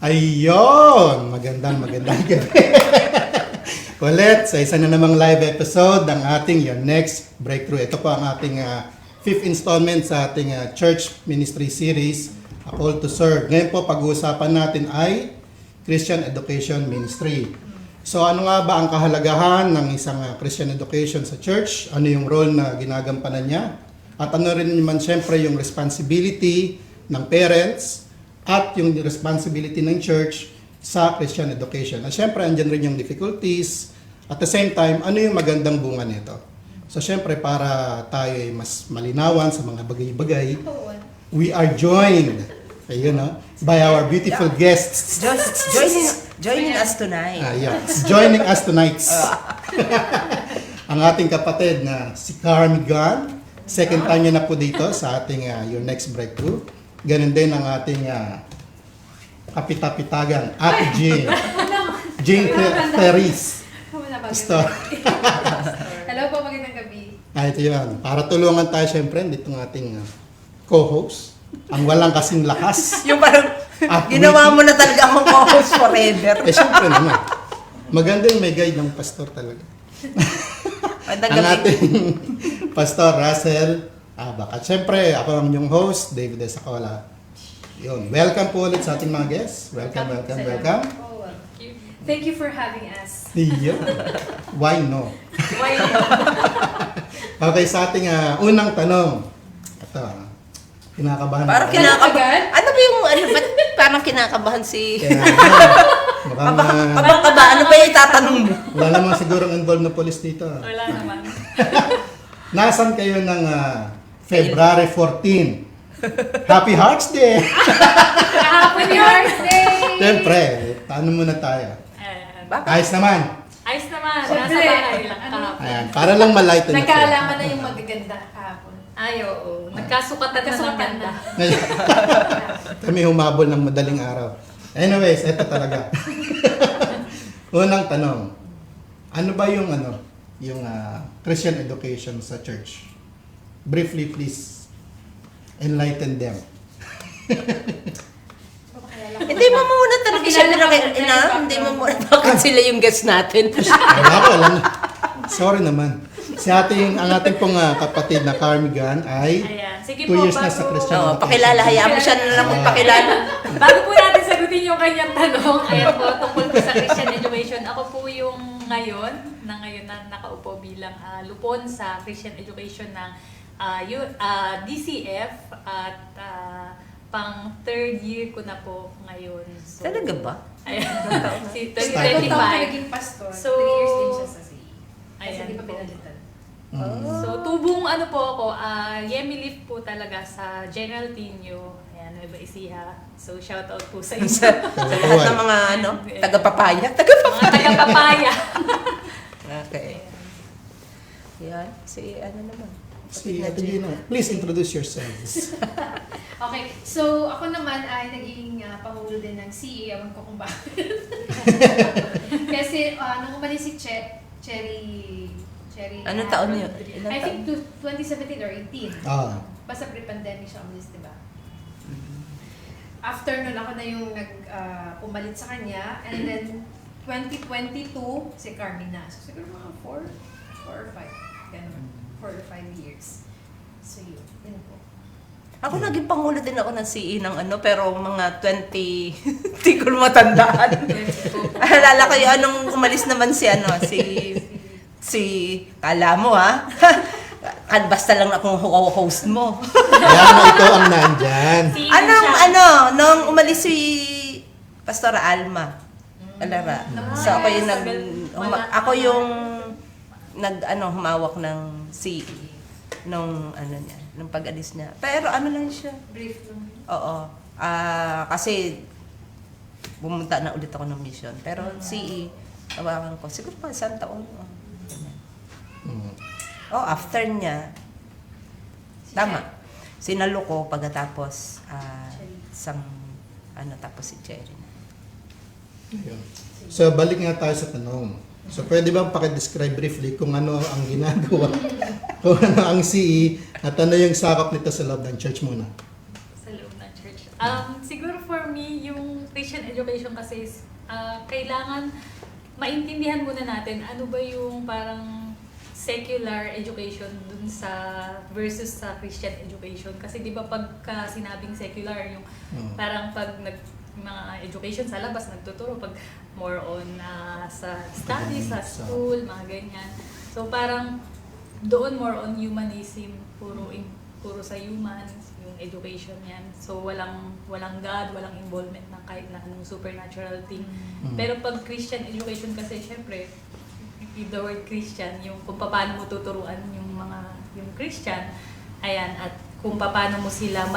Ayun! Magandang gabi. Ulit sa isa na namang live episode ng ating Your Next Breakthrough. Ito po ang ating fifth installment sa ating church ministry series, A Call to Serve. Ngayon po pag-uusapan natin ay Christian Education Ministry. So ano nga ba ang kahalagahan ng isang Christian education sa church? Ano yung role na ginagampanan niya? At ano rin naman siyempre yung responsibility ng parents at yung responsibility ng church sa Christian education. At syempre, andyan rin yung difficulties. At the same time, ano yung magandang bunga nito? So syempre, para tayo ay mas malinawan sa mga bagay-bagay, we are joined, by our beautiful guests. Joining us tonight. Yes, joining us tonight. Ang ating kapatid na si Carmi Gan. Second time niya na po dito sa ating Your Next Breakthrough. Ganun din ang ating kapitapitagan, Ate Jane Terris. Pastor. Hello po, magandang gabi. Ito yun. Para tulungan tayo siyempre, dito ng ating co-host. Ang walang kasing lakas. Yung parang, ginawa mo na talaga akong co-host forever. Siyempre naman. Maganda yung may guide ng pastor talaga. Ang ating Pastor Russell Abak. At syempre, ako ang inyong host, David Esacola. Yun. Welcome po ulit sa ating mga guests. Welcome. Thank you for having us. Yun. Why no? Why Okay, sa ating unang tanong. Ito, kinakabahan. Parang ako. kinakabahan. Ano ba yung, ba't parang kinakabahan si... Kaya, mukhang, Kabang-kaba, ano ba yung itatanong mo? wala namang sigurong involved na police dito. Wala naman. Nasaan kayo ng February 14? Happy Hearts Day! Happy birthday! Siyempre, tanong muna tayo. Bakit? Ayos naman. Ayos naman, nasa Siyempre. bahay lang kahapon. Ayan, para lang malighten na Nagkaalaman na yung magaganda kahapon. Ay, oo. Nagkasukatan na ng ganda. Kami humabol ng madaling araw. Anyways, eto talaga. Unang tanong. Ano ba yung Christian education sa church? Briefly, please enlighten them. Hindi mo muna talaga siya hindi mo muna bakit sila yung guest natin. Wala. Sorry naman. Ang ating pong kapatid na Carmi Gan ay Ayan. Sige 2 po, years na sa Christian Oo, education. pakilala, hayaan mo siya na lang magpakilala. Bago po natin sagutin yung kanyang tanong, ayan po, tungkol po sa Christian education. Ako po yung ngayon na nakaupo bilang lupon sa Christian education ng DCF at pang third year ko na po ngayon. So, Talaga ba? Ayan. Si Start. 2025. naging pastor. So, 3 years din siya sa CE. Kasi Ayan di pa po. pinalitan. So, tubong po ako, Yemilif po talaga sa General Tinio, ayan, Nueva Ecija. So, shout out po sa inyo. Sa lahat ng mga tagapapaya. Mga taga-papaya. Okay. Yan, si naman. Si Ate Gina, please introduce yourselves. Okay, so ako naman ay naging pangulo din ng CE. Ewan ko kung bakit. Kasi nung umalis si Cherry, Anong taon niyo? Ilang I think taon? 2017 or 18. Basta pre-pandemic siya umalis, diba? After nun, ako na yung pumalit sa kanya. And then, 2022, si Carmina. So, siguro mga 4 or 5. Ganun. 4 or 5 years. So, yun po. Ako naging pangulo din ako ng CE ng pero mga 20, hindi ko matandaan. Alala ko yung anong umalis naman si kala mo basta lang akong host mo. Kaya nga ikaw ang nandyan. Nung umalis si Pastor Alma. Alara. So ako yung humawak ng CE nung nung pag-alis niya. Pero lang siya. Brief lang. Oo. Kasi bumunta na ulit ako ng mission. Pero CE, tawagan ko. Siguro pa isang taon. After niya, tama. Sinalo ko pagkatapos tapos si Cherry na. Ayun. So, balik nga tayo sa tanong. So, pwede bang pakidescribe briefly kung ano ang ginagawa, kung ano ang CE, at ano yung sakop nito sa loob ng church muna? Sa loob ng church. Siguro for me, yung Christian education kasi is, kailangan maintindihan muna natin ano ba yung parang secular education dun sa versus sa Christian education. Kasi di ba pagka sinabing secular, yung parang pag mga education sa labas nagtuturo, pag more on sa studies, sa school, mga ganyan. So parang doon more on humanism, puro sa human yung education yan. So walang God, walang involvement ng kahit na anong supernatural thing. Pero pag Christian education kasi syempre with the word Christian, yung kung paano mo tuturuan yung Christian, ayan, at kung paano mo sila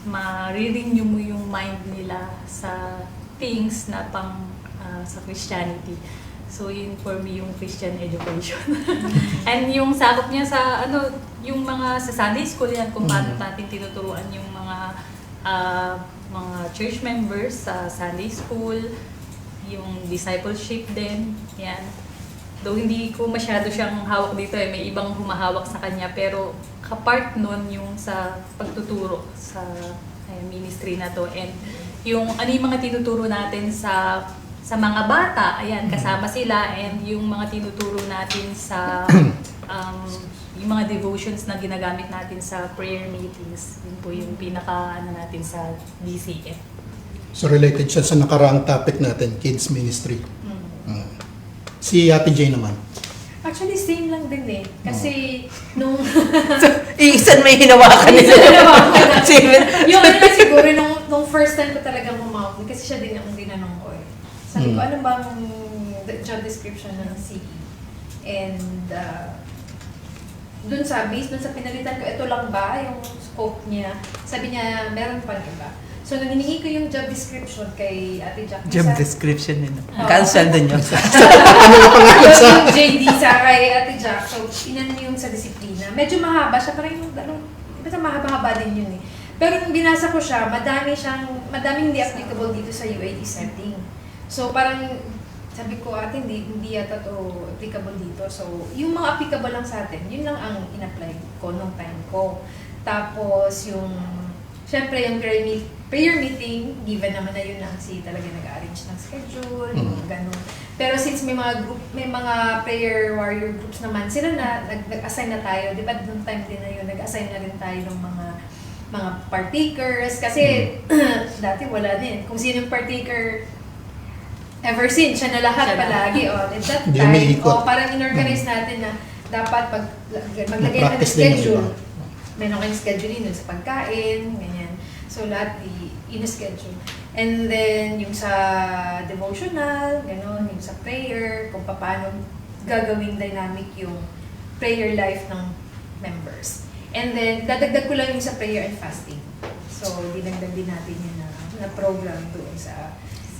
ma-renew mo yung mind nila sa things na sa Christianity. So yun for me yung Christian education. And yung sakop niya sa yung mga sa Sunday school yan, kung paano natin tinuturuan yung mga church members sa Sunday school, yung discipleship din, yan. Though hindi ko masyado siyang hawak dito may ibang humahawak sa kanya, pero kapart nun yung sa pagtuturo sa ministry na to, and yung ano yung mga tinuturo natin sa mga bata, ayan, kasama sila, and yung mga tinuturo natin sa yung mga devotions na ginagamit natin sa prayer meetings, yun po yung pinaka natin sa DCF. So related siya sa nakaraang topic natin, kids ministry. Si Ate Jay naman. Actually, same lang din eh. Kasi, nung... Iisan may hinawakan nila. yung ano lang siguro, nung first time ko talagang humawak, kasi siya din ang dinanong ko eh. Sabi ko, ano bang job description ng CE? And, based dun sa pinalitan ko, ito lang ba yung scope niya? Sabi niya, meron pa iba. So, nung hiningi ko yung job description kay Ate Jack. Job description yun. Cancel din yun. So, yung JD sa kay Ate Jack. So, inan yung sa disiplina. Medyo mahaba siya. Parang yung basta mahaba-haba din yun eh. Pero nung binasa ko siya, madaming hindi applicable dito sa UAD setting. So, parang sabi ko, ate, hindi yata to applicable dito. So, yung mga applicable lang sa atin, yun lang ang in-apply ko nung time ko. Tapos, syempre yung prayer meeting, given naman na yun ang talaga nag-arrange ng schedule, gano'n. Pero since may mga prayer warrior groups naman, sila nag-assign na tayo. Di ba noong time din na yun, nag-assign na rin tayo ng mga partakers. Kasi dati wala din. Kung sino yung partaker, ever since, siya na lahat palagi. At that time, parang in-organize natin na dapat maglagay na ng schedule. Meron kayong scheduling dun sa pagkain, ganyan. So, lahat in-schedule. And then, yung sa devotional, gano'n, yung sa prayer, kung paano gagawing dynamic yung prayer life ng members. And then, dadagdag ko lang yung sa prayer and fasting. So, dinagdag din natin yun na program doon sa...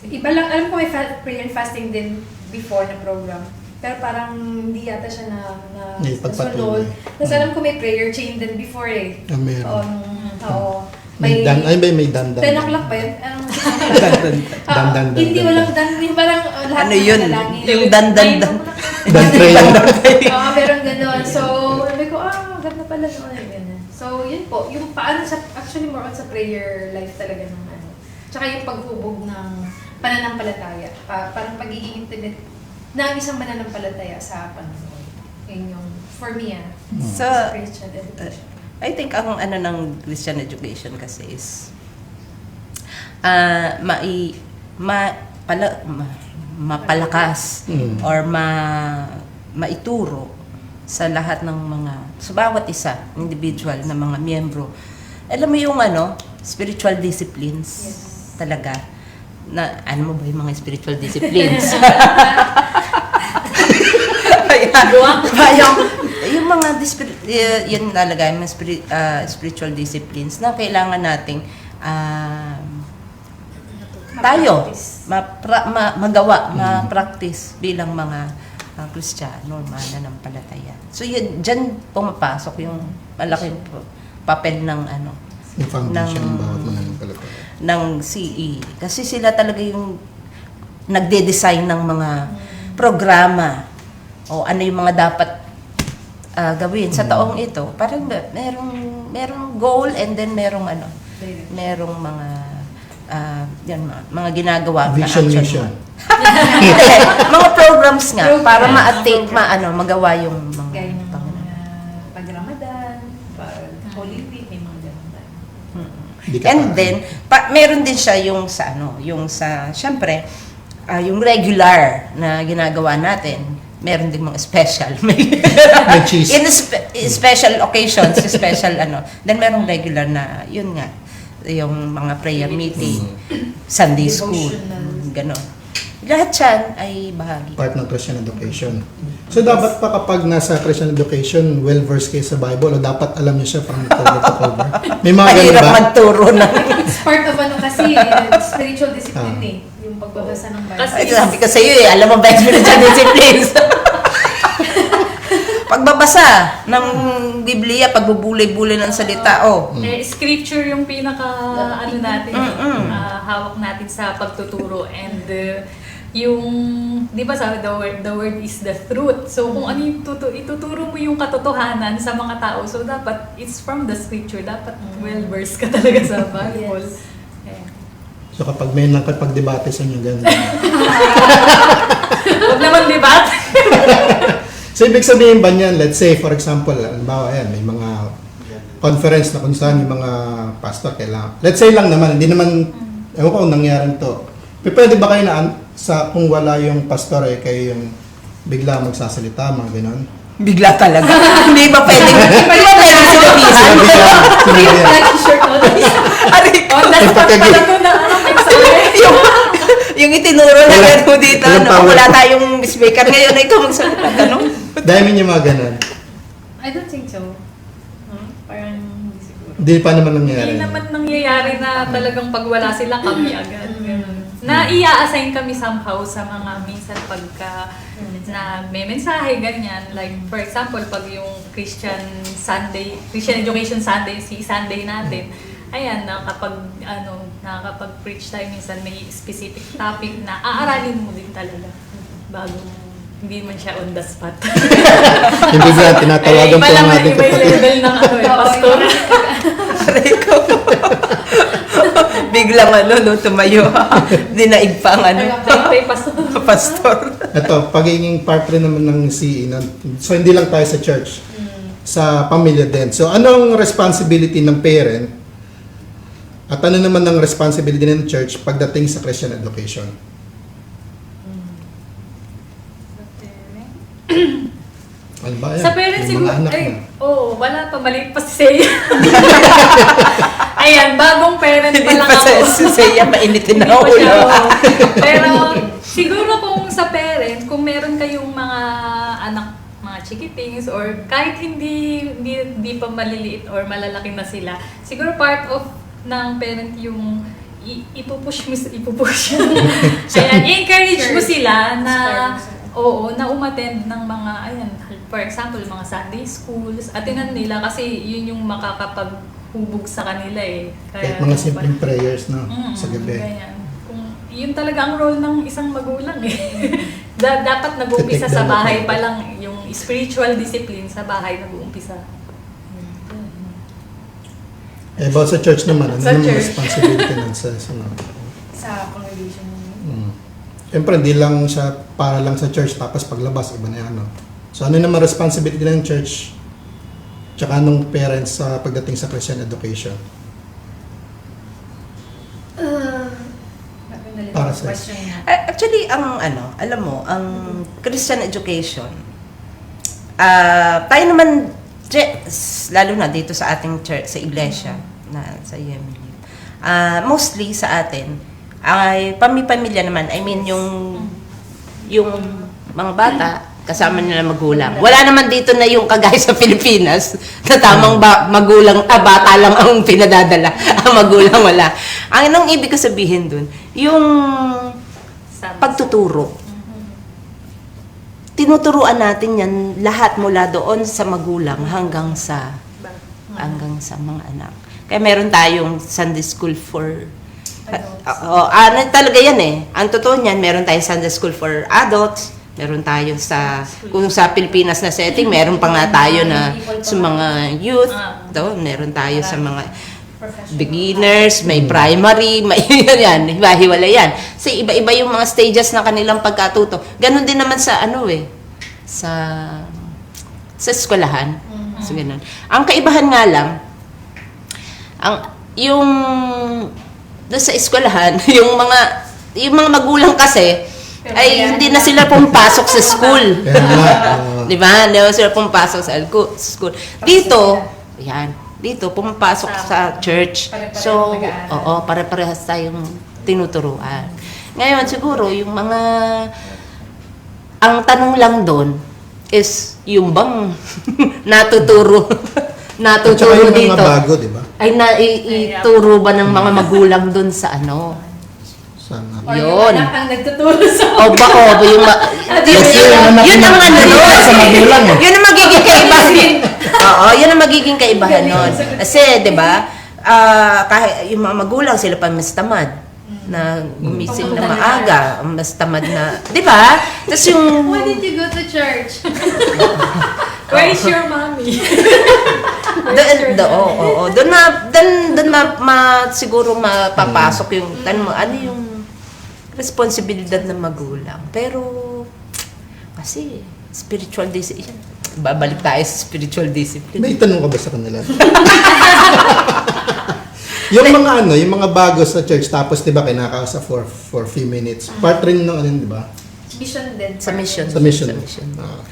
Iba lang, alam ko may prayer and fasting din before na program. Pero parang hindi yata siya nasunod. Tapos alam ko may prayer chain din before eh. Meron. Oo. May dandan. 10 o'clock ba yun? Dandan. Hindi walang dandan. Parang lahat Ano yun? manalangin. Yung dandan. Oo, pero gano'n. So, sabi ko, ganda pala noon. So, yun po. Yung paano actually more on sa prayer life talaga ng ano. Tsaka yung paghubog ng pananampalataya. Parang pagiging intimate ng isang mananampalataya sa Panginoon. Yun yung, for me sa Christian education. I think ang ng Christian education kasi is mapalakas or maituro sa lahat ng sa bawat isa, individual na mga miyembro. Alam mo yung spiritual disciplines talaga. Ano mo ba yung mga spiritual disciplines? yung mga yan nalagay mga spiritual disciplines na kailangan nating tayo magawa, ma-practice bilang mga Kristiyano, mananampalataya. So yun, dyan pumapasok yung malaking papel ng yung foundation ng bawat mananampalataya ng CE. Kasi sila talaga yung nagde-design ng mga programa o ano yung mga dapat gawin sa taong ito. Parang merong goal and then merong mga yan, mga ginagawa na Vision action mission. mo. Hindi, mga programs nga para Programs. ma-attain, magawa yung mga Gaya ng Panginoon. pag Ramadan, pag Holy Week, may mga ganun tayo. Hindi ka And pa- then, meron din siya yung syempre, yung regular na ginagawa natin, meron din mga special. May cheese. In special occasions, special Then merong regular na, yun nga, yung mga prayer meeting, Sunday school, Devotional. gano'n. Lahat yan ay bahagi. part ng Christian education. So dapat pa kapag nasa Christian education, well-versed kayo sa Bible o dapat alam niyo siya from cover to cover? May mga ganun Mahirap ba? magturo ng... It's part of kasi, spiritual discipline yung pagbabasa ng Bible. Kasi- Ay, sabi ko sa iyo alam mo ba yung spiritual disciplines? Pagbabasa ng Biblia, pagbubulay-bulay ng salita, Scripture yung pinaka natin, hawak natin sa pagtuturo, and yung, di ba sabi, the word is the truth. So kung ano yung ituturo mo yung katotohanan sa mga tao, so dapat it's from the scripture, dapat well-versed ka talaga sa Bible. Yes. Yeah. So kapag may nakapag-debate sa inyo, ganun. Huwag naman debate. So ibig sabihin ba niyan, let's say for example, halimbawa ayan, may mga conference na kung saan yung mga pastor kailangan. Let's say lang naman, hindi naman, ewan ko kung nangyari to. Pwede ba kayo na sa kung wala yung pastor kayo yung bigla magsasalita, mga ganon? bigla talaga. Hindi ba pwedeng, hindi ba pwedeng sinabihan? Sinabi ka, sinabi yan. Like short notice. Aray ko. On the spot pala to na yung itinuro na Wala. gano'n mo dito, Walang power. wala tayong speaker ngayon, ikaw magsalita, gano'n. Dahil yung mga ganon. I don't think so. Parang hindi siguro. Hindi pa naman nangyari. Hindi naman nangyayari na talagang pag wala sila kami agad. Ganun. Na i-assign kami somehow sa mga minsan pagka na may mensahe, ganyan. Like, for example, pag yung Christian Education Sunday, si Sunday natin, ayan, nakakapag-preach tayo minsan, may specific topic na aaralin mo din talaga bago hindi man siya on the spot. Hindi ba, tinatawagan po ang ating Iba yung kapatid. level ng pastor. Aray ko. Biglang tumayo. Dinaig pa ang pastor. Ito, pagiging part rin naman ng CE. So, hindi lang tayo sa church. Sa pamilya din. So, anong responsibility ng parent at ano naman ang responsibility ng church pagdating sa Christian education? Ano ba yan? Sa parents Yung siguro, mga anak na. wala pa, maliit pa si Seiya. Ayan, bagong parent pa Hindi lang pa ako. si Seiya painitin Hindi na pa siya, ulo. oo. Pero siguro kung sa parent, kung meron kayong mga anak, mga chikitings, or kahit hindi pa maliliit or malalaki na sila, siguro part of ng parent yung ipupush. Ayan, i-encourage mo sila na na umattend ng mga, ayan, for example, mga Sunday schools, atinan nila kasi yun yung makakapaghubog sa kanila Kahit mga simpleng prayers na sa gabi. Ganyan. Yun talaga ang role ng isang magulang Dapat nag-uumpisa Take sa down bahay the- pa lang, yung spiritual discipline sa bahay nag-uumpisa. About sa church naman, ano Sa naman church. responsibility nun sa Sa congregation. Siyempre, hindi lang siya para lang sa church tapos paglabas, iba na yan. No? So, ano naman responsibility ng church tsaka nung parents sa pagdating sa Christian education? Para sa- question na. Actually, alam mo, ang Christian education, tayo naman, lalo na dito sa ating church, sa iglesia, na sa UMLU, mostly sa atin, ay pamilya naman, I mean, yung mga bata, kasama nila magulang. Wala naman dito na yung kagaya sa Pilipinas na tamang magulang, bata lang ang pinadadala. Ang magulang wala. Ang anong ibig ko sabihin dun, yung pagtuturo. Tinuturuan natin yan lahat mula doon sa magulang hanggang sa mga anak. Kaya meron tayong Sunday school for talaga yan Ang totoo niyan, meron tayong Sunday school for adults, meron tayo kung sa Pilipinas na setting, meron pa nga tayo na sa mga youth, meron tayo sa mga Professional. beginners, may primary, may yan, hiwa-hiwala yan. Kasi iba-iba yung mga stages ng kanilang pagkatuto. Ganon din naman sa sa eskwelahan. So, ganun. Ang kaibahan nga lang, yung doon sa eskwelahan, yung mga magulang kasi, ay hindi na sila pumapasok sa school. Kaya nga, Di ba? Hindi na sila pumapasok sa school. Dito, dito, pumapasok sa church. Pare-pareho So, nag-aaral. oo, pare-parehas tayong tinuturuan. Ngayon, siguro, yung mga, ang tanong lang doon is, yung bang natuturo, at saka yung mga dito, bago, di ba? ay ituro ba ng mga magulang doon sa Sana. Or Yun. yung anak ang nagtuturo sa... O ba, yung yun ang ano nun. Sa magulang eh. Yun ang magiging kaibahan. Oo, yun ang magiging kaibahan nun. Kasi, di ba, kahit yung mga magulang, sila pa mas tamad na gumising na maaga, mas tamad na, di ba? Tapos yung, Why did you go to church? Where is your mommy? doon siguro mapapasok yung, ano yung responsibilidad ng magulang. Pero, kasi, spiritual discipline, babalik tayo sa spiritual discipline. May tanong ka ba sa kanila? yung mga bago sa church, tapos di ba kinakasa for few minutes. Part rin ng di ba? Mission din. Sa mission. Sa mission. Ah.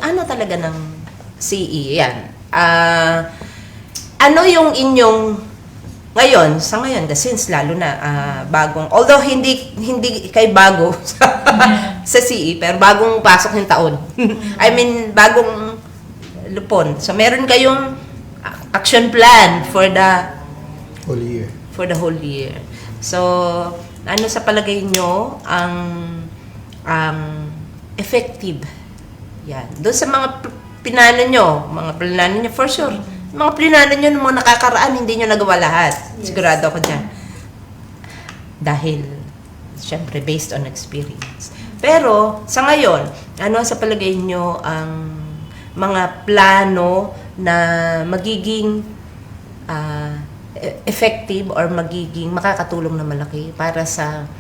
Ang talaga ng CE, yan. Ano yung inyong, sa ngayon, since lalo na bagong, although hindi kay bago sa CE, pero bagong pasok yung taon. I mean, bagong lupon. So, meron kayong action plan for the whole year. So, ano sa palagay nyo ang effective? Yan. Doon sa mga pinano nyo, for sure. Mga pinano nyo ng mga nakakaraan, hindi nyo nagawa lahat. Yes. Sigurado ako dyan. Dahil, syempre, based on experience. Pero, sa ngayon, ano sa palagay nyo ang mga plano na magiging effective or magiging makakatulong na malaki para sa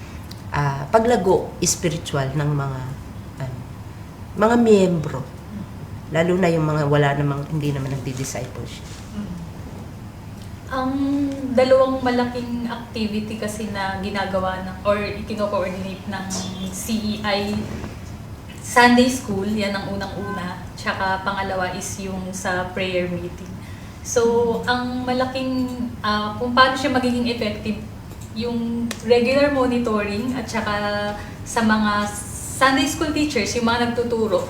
paglago spiritual ng mga miyembro, lalo na yung mga hindi naman nagdi-discipleship. Ang dalawang malaking activity kasi na ginagawa or ikino-coordinate ng CEI, Sunday School, yan ang unang-una, tsaka pangalawa is yung sa prayer meeting. So, ang malaking, kung paano siya magiging effective, yung regular monitoring at saka sa mga Sunday School teachers, yung mga nagtuturo.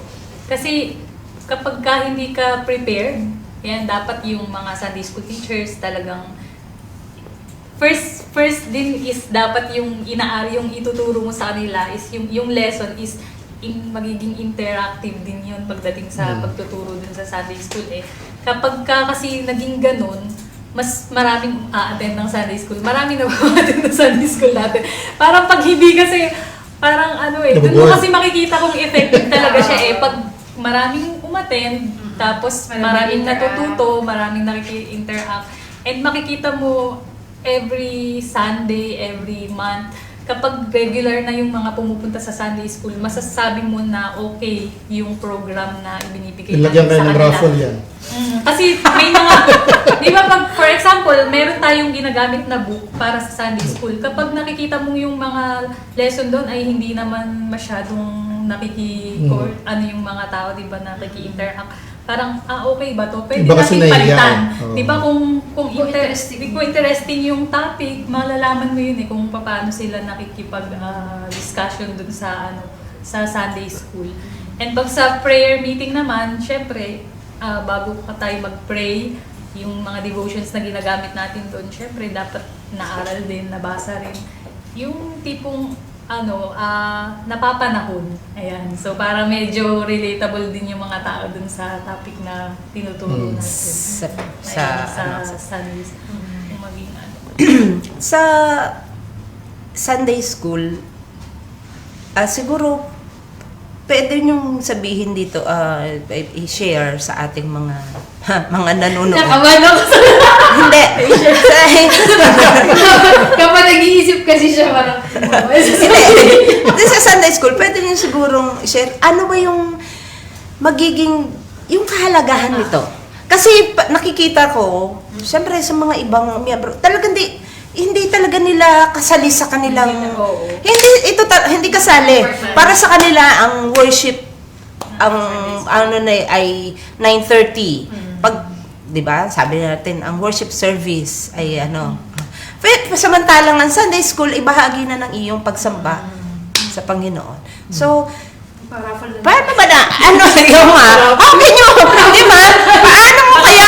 Kasi kapag hindi ka prepared, yan, dapat yung mga Sunday School teachers talagang first din is dapat yung yung ituturo mo sa kanila is yung lesson is magiging interactive din yun pagdating sa pagtuturo dun sa Sunday School Kapag kasi naging ganun, mas maraming attend ng Sunday School. Maraming na-attend ng Sunday School natin. Parang pag hindi kasi, parang doon mo kasi makikita kung effective talaga siya Pag maraming umattend, tapos maraming natututo, maraming nakiki-interact, and makikita mo every Sunday, every month, kapag regular na yung mga pumupunta sa Sunday School, masasabi mo na okay yung program na ibinibigay Ilagyan kayo sa ng kanila. raffle yan. Kasi may mga, di ba for example, meron tayong ginagamit na book para sa Sunday School. Kapag nakikita mo yung mga lesson doon ay hindi naman masyadong yung mga tao, di ba, nakiki-interact. Parang, okay ba to? Pwede Iba kasi natin nahihiya palitan. Oo. Di ba kung interesting yung topic, malalaman mo yun kung paano sila nakikipag-discussion dun sa sa Sunday School. And pag sa prayer meeting naman, syempre, bago tayo mag-pray, yung mga devotions na ginagamit natin doon, syempre, dapat naaral din, nabasa rin. Yung tipong napapanahon. Ayan. So, para medyo relatable din yung mga tao dun sa topic na tinuturo natin. Sa Sunday School. Yung maging sa Sunday School, siguro pwede niyong sabihin dito, i-share sa ating mga mga nanonood. Nakaman ako sa Hindi. kapag nag-iisip kasi siya parang, Hindi. Sa Sunday school, pwede niyo sigurong share, ano ba yung magiging, yung kahalagahan nito. Kasi nakikita ko, siyempre sa mga ibang miyembro, talagang hindi talaga nila kasali sa kanilang, Oo. hindi kasali. Para sa kanila, ang worship, ang ano na ay 9:30. Pag, di ba, sabi natin, ang worship service ay ano. Samantalang ang Sunday school, ibahagi na ng iyong pagsamba sa Panginoon. So, Paraffle na. paano ba na, ano yung okay nyo, di ba? Paano mo kaya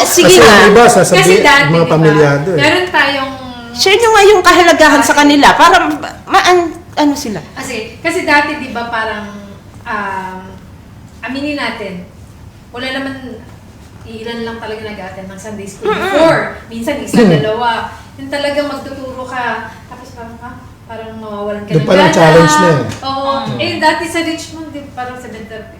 sige Kasi nga, yung iba, Kasi sasabihin, dati, mga diba, pamilyado eh. meron tayong, share nyo nga yung kahalagahan sa kanila para ano sila. kasi dati di ba parang, aminin natin, wala naman, ilan lang talaga nag-attend ng Sunday school before. Minsan isa, dalawa. Yung talagang magtuturo ka, tapos parang mawawalan ka Doon pa lang challenge na eh. Oo. Dati sa Richmond, parang 7:30.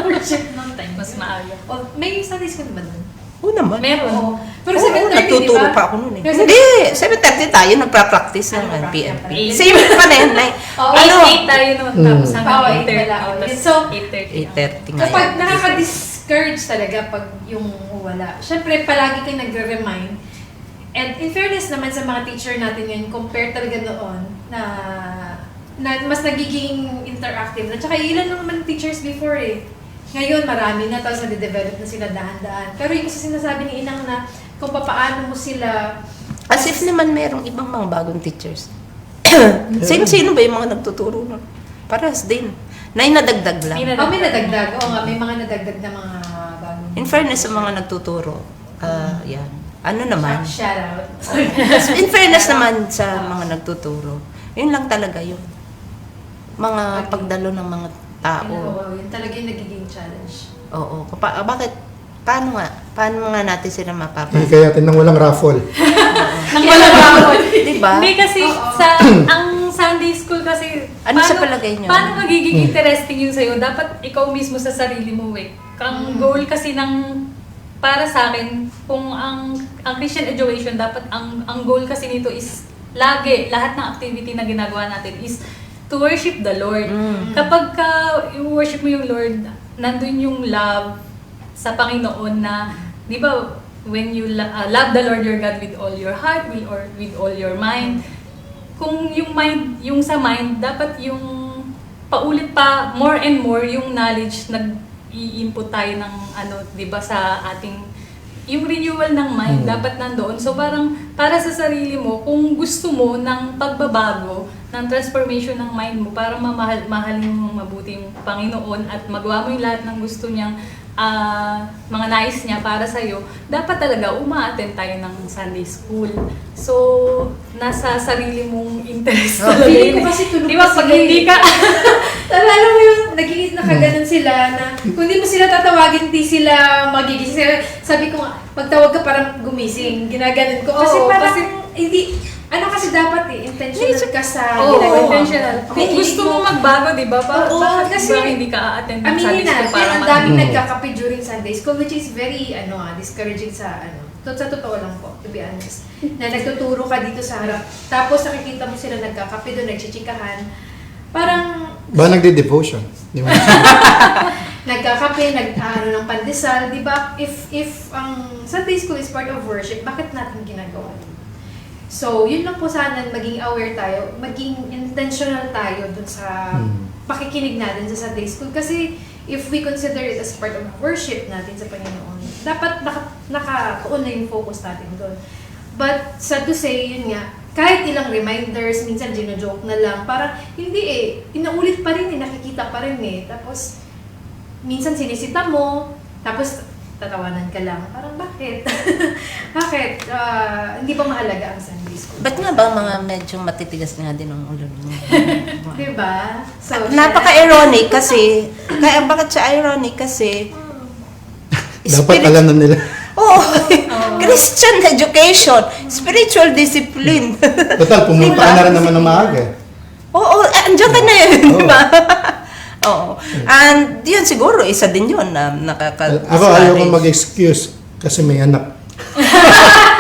Worship ng time. Mas maaga. May Sunday school ba doon? Oo naman. Meron. Oo. Pero Oo, 7:30, nagtuturo di ba? pa ako noon eh. Pero Hindi, 7:30 tayo nagpa-practice ng Ano, PNP. practice. Same pa rin. Oo. Ano? 8 tayo noon, tapos Oo, hanggang 8 pala. 8:30. Tapos So, 8:30. 8:30 nga Kapag yan. nakaka-discourage talaga pag yung wala. Siyempre, palagi kang nagre-remind. And in fairness naman sa mga teacher natin ngayon, compare talaga noon na mas nagiging interactive. At saka ilan lang naman teachers before eh. Ngayon, marami na, tapos nade-develop na sila dahan-dahan. Pero yung isa sinasabi ni Inang na kung paano mo sila. As if naman merong ibang mga bagong teachers. Sino ba yung mga nagtuturo nun? Parehas din. Nadagdag lang. May nadagdag. Oo nga, may mga nadagdag na mga bagong. In fairness sa mga nagtuturo, yan. Ano naman? Shout out. In fairness naman sa mga nagtuturo, yun lang talaga yun. Mga pagdalo ng mga tao. Oo, yun talaga yung nagiging challenge. Oo. Bakit? Paano nga natin sila Eh, kaya tinang walang raffle. Nang wala Diba? Hindi kasi Oo. ang Sunday school kasi Ano sa palagay niyo? Paano magiging interesting yun sa'yo? Dapat ikaw mismo sa sarili mo eh. Ang goal kasi para sa akin, kung ang Christian education, dapat ang goal kasi nito is lahat ng activity na ginagawa natin is to worship the Lord. Kapag worship mo yung Lord, nandun yung love sa Panginoon na, di ba, when you love the Lord your God with all your heart, with all your mind, kung yung sa mind, dapat yung paulit pa, more and more, yung knowledge, nag-i-input tayo ng, di ba, sa ating, yung renewal ng mind, dapat nandoon. So parang, para sa sarili mo, kung gusto mo ng pagbabago, ng transformation ng mind mo, para mahalin mo mabuti yung Panginoon at magawa mo yung lahat ng gusto niyang mga nais niya para sa'yo, dapat talaga uma-attend tayo ng Sunday school. So, nasa sarili mong interest talaga Feeling yun. ko kasi tulog Di ba, kasi pag kayo hindi ka, Alam mo yung nagiging nakaganon sila na kung di mo sila tatawagin, di sila magigising. Sabi ko nga, pagtawag ka parang gumising. Ginaganon ko. Kasi Oo, parang kasi- hindi, kasi dapat intentional ka sa Oo, ginagawa mo. intentional. Kung gusto mo magbago, di ba? Oo, Bakit kasi- ba hindi ka a-attend ng Sunday Aminin school natin, para ang daming nagkakape during Sunday school, which is very, discouraging sa, sa totoo lang po, to be honest. Na nagtuturo ka dito sa harap, tapos nakikita mo sila nagkakape doon, nagchichikahan. Parang, Ba nagde-devotion? Di mo nagkakape, ng pandesal, di ba? If ang Sunday school is part of worship, bakit natin ginagawa? So, yun lang po sana, maging aware tayo, maging intentional tayo dun sa pakikinig natin sa Sunday school. Kasi, if we consider it as part of worship natin sa Panginoon, dapat nakatuon na yung focus natin doon. But, sad to say, yun nga, kahit ilang reminders, minsan gino-joke na lang, parang hindi inaulit pa rin nakikita pa rin Tapos, minsan sinisita mo, tapos tatawanan ka lang. Parang bakit? Bakit? Hindi ba mahalaga ang Sunday school? Ba't nga ba mga medyo matitigas nga din ang ulo mo? Diba? So, Napaka-ironic kasi, bakit siya ironic kasi, dapat alam na nila. Christian education, spiritual discipline. Total, pumunta ka Diba? na rin naman ng maaga. Oo, andiyan ka na yun, di ba? Oo. And yun siguro, isa din yun na nakaka-discourage. Ako ayoko mag-excuse kasi may anak.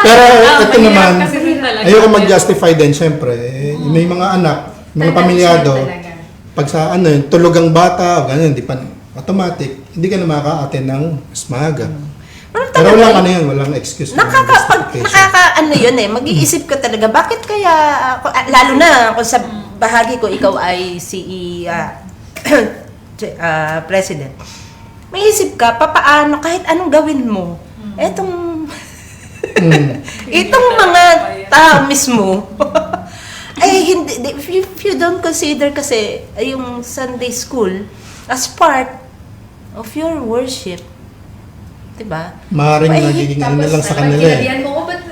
Pero ito mahirap naman, kasi rin talaga. ayoko mag-justify din syempre. May mga anak, mga pamilyado, Talaga. pag sa tulog ang bata o gano'n, hindi pa automatic, hindi ka na makaka-attend ng mas maaga. Pero walang walang excuse. walang justification. Yun mag-iisip ka talaga, bakit kaya, lalo na kung sa bahagi ko, ikaw ay CE president. May isip ka, papaano, kahit anong gawin mo, itong mga tao mismo, ay hindi, if you don't consider kasi yung Sunday school as part of your worship, diba? Maaaring nagiging ano na lang sa kanila eh. Kinabihan mo, ba't,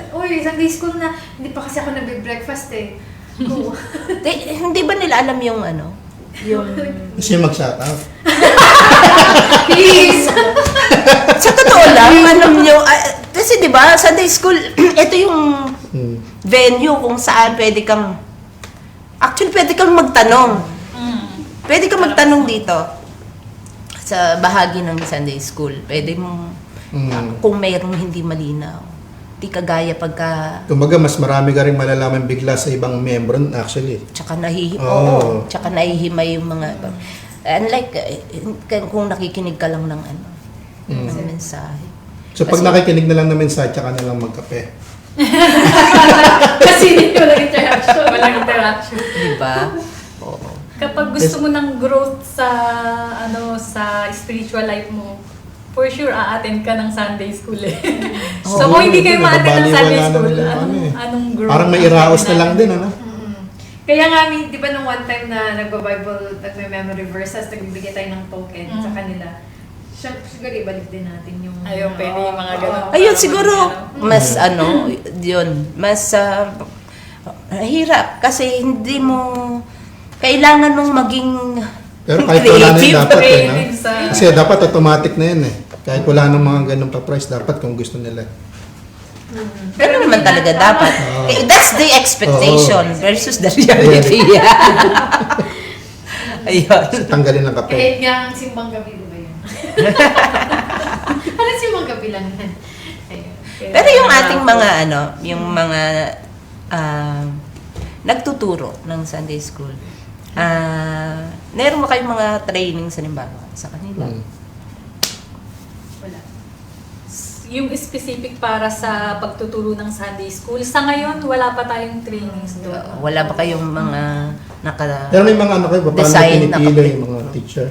Sunday school na, hindi pa kasi ako nagbe-breakfast eh. Go. Hindi ba nila alam yung yung Gusto niya mag-shoutout. Please! sa totoo lang, kasi di ba, Sunday school, ito yung venue kung saan pwede kang magtanong. Pwede kang magtanong dito sa bahagi ng Sunday school. Pwede mong, kung mayroong hindi malinaw. Di kagaya pagka, Kumbaga, mas marami ka rin malalaman bigla sa ibang membro actually. tsaka Oo. tsaka nahihimay yung mga, unlike, kung nakikinig ka lang ng ng mensahe. So pag nakikinig na lang ng mensahe, tsaka na lang magkape. Kasi hindi ko lang interaction. Walang interaction. Di ba? Oo. Kapag gusto mo ng growth sa sa spiritual life mo, for sure a-attend ka ng Sunday school eh. So kung hindi kayo ma-attend ng Sunday nababaliwala school, na nila anong growth? Parang may iraos na lang din, ano? Kaya nga, di ba nung one time na nagba-Bible, nagme-memory verses, nagbibigay tayo ng token sa kanila, siguro ibalik din natin yung... Ayun, pwede yung mga ganun. Ayun, siguro, mas yun, mas hirap kasi hindi mo, kailangan mong maging Pero kahit wala na yun, dapat eh, no? creative sa- Kasi dapat automatic na yun eh. Kahit wala nang mga ganun pa price, dapat kung gusto nila. Pero naman talaga dapat. Eh, that's the expectation versus the reality. Ayun. So, tanggalin ng kape. Kahit nga ang simbang gabi, di ba yun? Ano simbang gabi lang yan? Ayun. Pero yung ating mga yung mga nagtuturo ng Sunday school, meron mo kayong mga trainings halimbawa sa kanila? Wala. Yung specific para sa pagtuturo ng Sunday school, sa ngayon wala pa tayong trainings doon. Wala ba kayong mga Pero may mga kayo, paano Design na pinipili kape. yung mga teacher?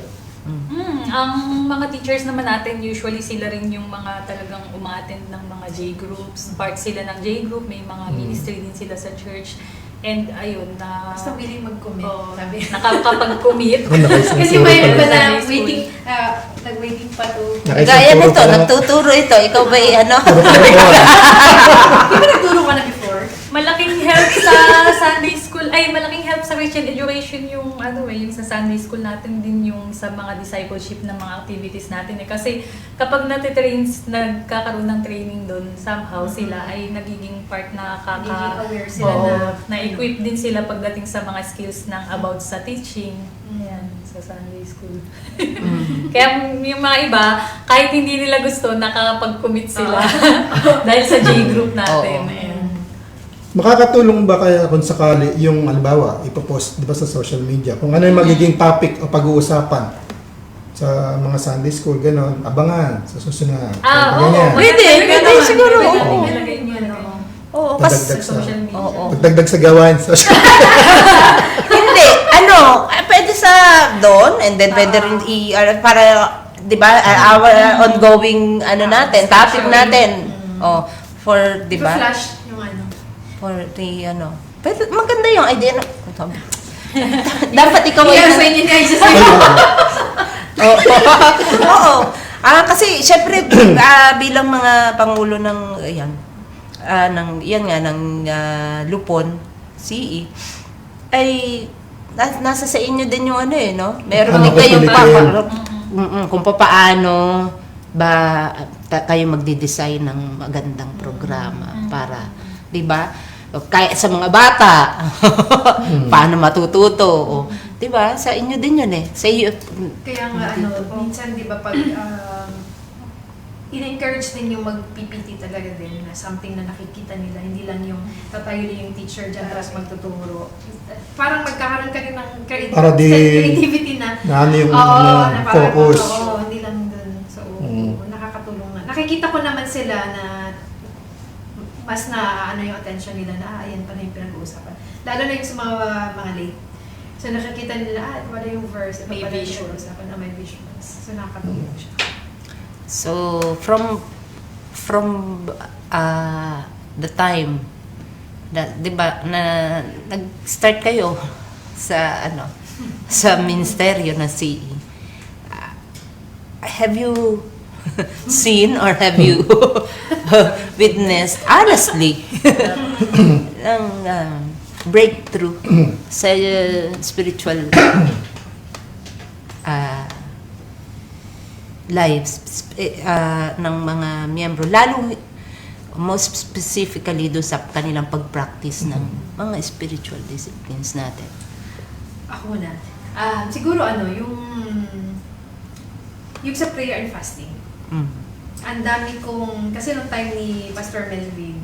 Ang mga teachers naman natin, usually sila rin yung mga talagang umattend ng mga J-groups. Part sila ng J-group, may mga ministry din sila sa church. And ayun, Basta willing mag-commit. Oo, Sabi. nakakapag-commit. Kasi may iba na Sunday school. waiting, nag-waiting pa to. Gaya nito, nagtuturo ito. Ikaw ba Di ba nagturo ka na before? Malaking help sa Sunday school, malaking help sa Christian education yung yung sa Sunday school natin din yung sa mga discipleship ng mga activities natin eh. Kasi kapag nagkakaroon ng training doon, somehow sila ay nagiging part na Nagiging aware sila na-equip din sila pagdating sa mga skills ng about sa teaching. Ayan, sa Sunday school. Kaya yung mga iba, kahit hindi nila gusto, nakakapag-commit sila dahil sa J-group natin. Oo. Ayan. Makakatulong ba kaya kung sakali yung halimbawa, ipopost di ba sa social media, kung ano yung magiging topic o pag-uusapan sa mga Sunday school, gano'n, abangan sa susunod. Ganyan. Pwede siguro. Oo. Ilagay niyo na. Oo, Dadagdag kasi sa, social media. Oo. pagdagdag sa gawain sa social hindi, pwede sa doon and then pwede rin para, di ba, our ongoing, natin, topic natin. Oh, for, di ba? Flash yung For the, pwede, maganda yung idea na, dapat ikaw ay, Kaya sa inyo na isa oo. Oo. Kasi, syempre, bilang mga pangulo ng, ng Lupon, CE, ay, nasa sa inyo din yung no? Meron din kayong kung paano ba kayo magde-design ng magandang programa para, 'di ba? O, kaya sa mga bata, paano matututo? O, di ba? Sa inyo din yun eh. Sa iyo, Kaya nga minsan 'di ba pag in-encourage din yung mag-PPT talaga din na something na nakikita nila, hindi lang yung tatayo lang yung teacher dyan tapos magtuturo. Parang magkakaroon ka rin ng Para di- creativity na na ano yung oo, ano, na parang, focus. oo, hindi lang dun. So, nakakatulong na. Nakikita ko naman sila na mas na ano yung attention nila na ayan pala yung pinag-uusapan. Lalo na yung sa mga late. So nakikita nila, ito pala yung verse, ito May pala yung visuals. pinag-uusapan na may visuals. So nakakatulong siya. so, from the time na, di ba, na nag-start kayo sa, sa ministeryo na CE, have you seen or have you witnessed honestly ang breakthrough sa spiritual lives ng mga miyembro, lalo most specifically do sa kanilang pag-practice ng mga spiritual disciplines natin? Ako na. Siguro yung sa prayer and fasting. Ang dami kong, kasi nung time ni Pastor Melvin,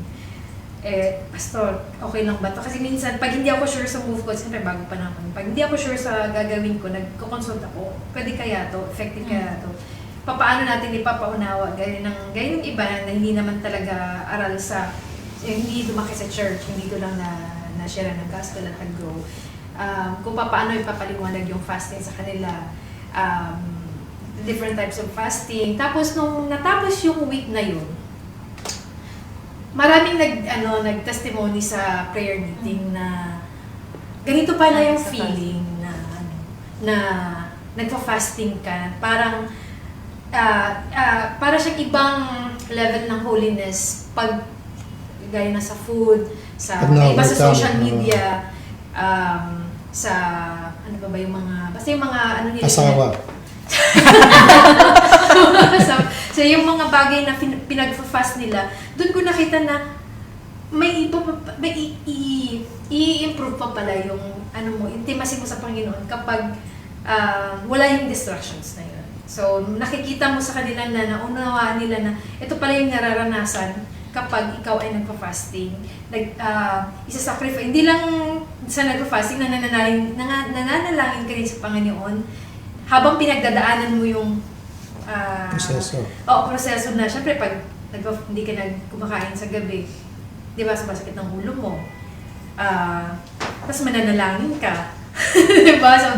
Pastor, okay lang ba to? Kasi minsan, pag hindi ako sure sa move ko, siyempre bago pa naman, pag hindi ako sure sa gagawin ko, nagko-consult ako, pwede kaya to, effective kaya to. Paano natin ipapaunawa, gaya ng iba na hindi naman talaga aral sa, hindi lumaki sa church, hindi ito lang na-share ng gospel at nag-grow. Kung paano ipapaliwanag yung fasting sa kanila, different types of fasting. Tapos nung natapos yung week na yun, maraming nag-testimony sa prayer meeting na ganito pala yung Sa feeling na nagfa-fasting ka. Parang para siyang ibang level ng holiness pag gaya na sa food, sa iba sa social media, sa ano ba yung mga basta yung mga ano nila Asawa. so yung mga bagay na pinag-fast nila, doon ko nakita na may i-improve pa pala yung intimacy mo sa Panginoon kapag wala yung distractions na yun. So nakikita mo sa kanila na naunawaan nila na ito pala yung nararanasan kapag ikaw ay nagpa-fasting, isa-sacrifice, hindi lang sa nagpa-fasting, nananalangin ka rin sa Panginoon habang pinagdadaanan mo yung Proseso. proseso na. Siyempre, pag hindi ka kumakain sa gabi, di ba, sumasakit ng ulo mo, tapos mananalangin ka. Di ba? So,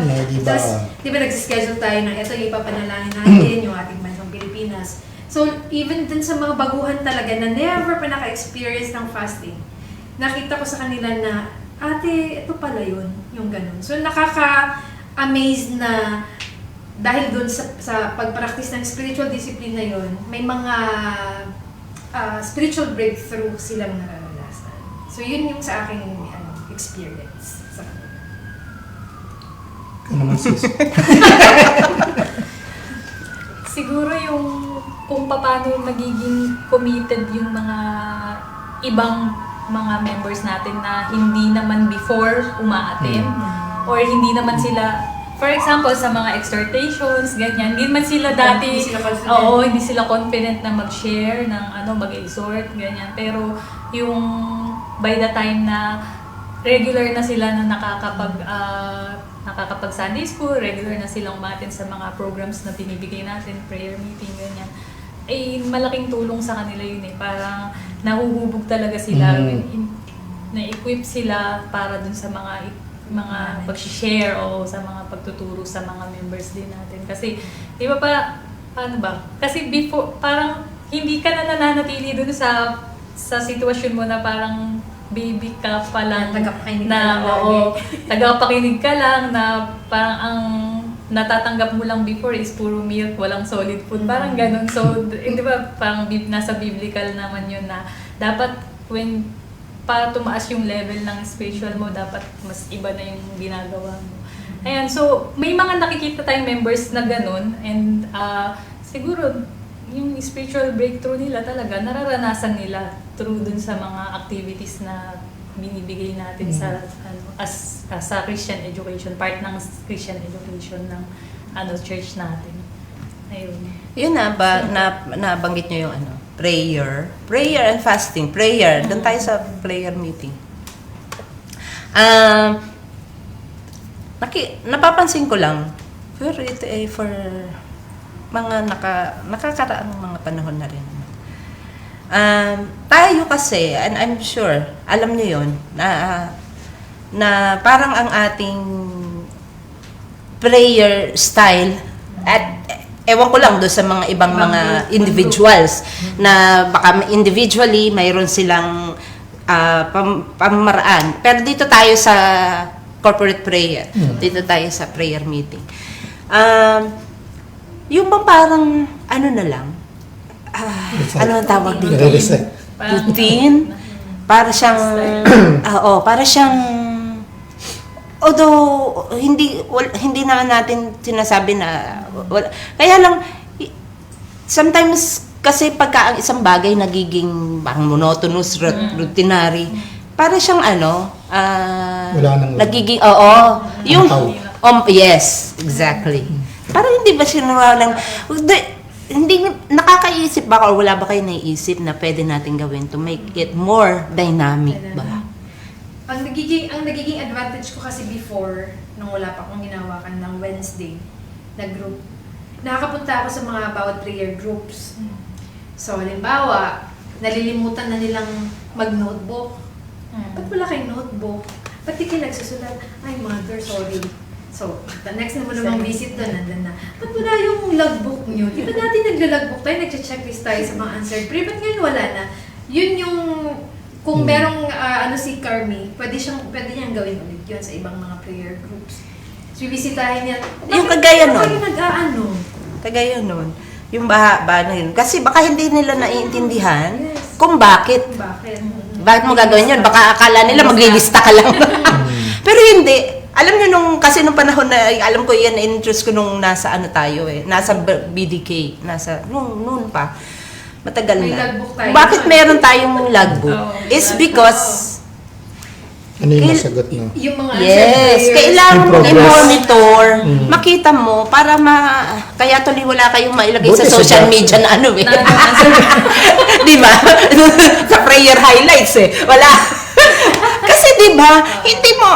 di ba, nagsischedule tayo ng ito, yung ipapanalangin natin, yung ating bansang Pilipinas. So, even dun sa mga baguhan talaga na never pa naka-experience ng fasting, nakita ko sa kanila na, ate, ito pala yun, yung ganun. So, nakaka-amaze na dahil dun sa pag-practice ng spiritual discipline na yun, may mga spiritual breakthrough silang nararanasan. So, yun yung sa aking experience sa kanila. Ano naman sis? Siguro yung kung paano magiging committed yung mga ibang mga members natin na hindi naman before umaattend or hindi naman sila, for example, sa mga exhortations, ganyan, hindi man sila dati, Hindi sila confident. hindi sila confident na mag-share ng mag-exhort, ganyan. Pero yung by the time na regular na sila na nakakapag Sunday school, regular na silang umattend sa mga programs na binibigay natin, prayer meeting, ganyan, ay malaking tulong sa kanila yun eh. Parang nahuhubog talaga sila, na-equip sila para dun sa mga pag-share o sa mga pagtuturo sa mga members din natin. Kasi, di ba paano ba? Kasi before, parang hindi ka na nananatili dun sa sitwasyon mo na parang baby ka pa lang. Tagapakinig ka na, lang lagi. oo, tagapakinig ka lang na parang ang natatanggap mo lang before is puro milk, walang solid food. Parang ganun. So, di ba, parang nasa biblical naman yun na dapat para tumaas yung level ng spiritual mo, dapat mas iba na yung ginagawa mo. Ayan, so may mga nakikita tayong members na ganun and siguro yung spiritual breakthrough nila talaga, nararanasan nila through dun sa mga activities na binibigay natin sa sa Christian education, part ng Christian education ng church natin. Ayun. Yun nabanggit nyo yung prayer and fasting. Prayer, doon tayo sa prayer meeting. Napapansin ko lang, pero ito ay for mga nakakaraang mga panahon na rin. Tayo kasi, and I'm sure, alam niyo yun, na parang ang ating prayer style, at ewan ko lang doon sa mga ibang mga individuals, na baka individually mayroon silang pamaraan. Pero dito tayo sa corporate prayer, dito tayo sa prayer meeting. Yung bang parang, na lang, ano ang tawag dito? Routine. Para siyang, para siyang, although, hindi na natin sinasabi na, kaya lang, sometimes, kasi pagka ang isang bagay nagiging parang monotonous, routinary, para siyang wala nang nagiging, yung, yes, exactly. Parang hindi ba siya nawalang, hindi nakakaisip ba or wala ba kayo naiisip na pwede natin gawin to make it more dynamic ba? Ang nagiging advantage ko kasi before, nung wala pa akong ginawakan ng Wednesday na group, nakakapunta ako sa mga bawat prayer groups. So, halimbawa, nalilimutan na nilang mag-notebook. Ba't wala kayong notebook? Ba't di kayo nagsusulat? Ay, mother, sorry. So, the next na mo namang visit doon, nandun na. Ba't wala yung logbook nyo? Di ba dati nagla-logbook tayo, nag-checklist tayo sa mga answer prayer, ba't ngayon wala na? Yun yung, kung merong si Carmi, pwede niyang gawin ulit yun sa ibang mga prayer groups. So, bibisitahin niya. Yung kagaya nun. Bakit nag-aano? Kagaya nun. Yung baha na yun. Kasi baka hindi nila naiintindihan kung bakit. Bakit mo gagawin yun? Baka akala nila maglilista ka lang. Pero hindi. Alam nyo kasi nung panahon na, alam ko yan, interest ko nung nasa tayo nasa BDK, noon pa, matagal May na. logbook tayo. Bakit meron tayong logbook? It's because, Ano yung nasagot no? Yung mga yes, answer prayers. kailangan In mong progress. i-monitor, makita mo, para kaya tuloy wala kayong mailagay Buti sa sa social Jackson. media na Di ba? Sa prayer highlights wala. Kasi di ba, hindi mo,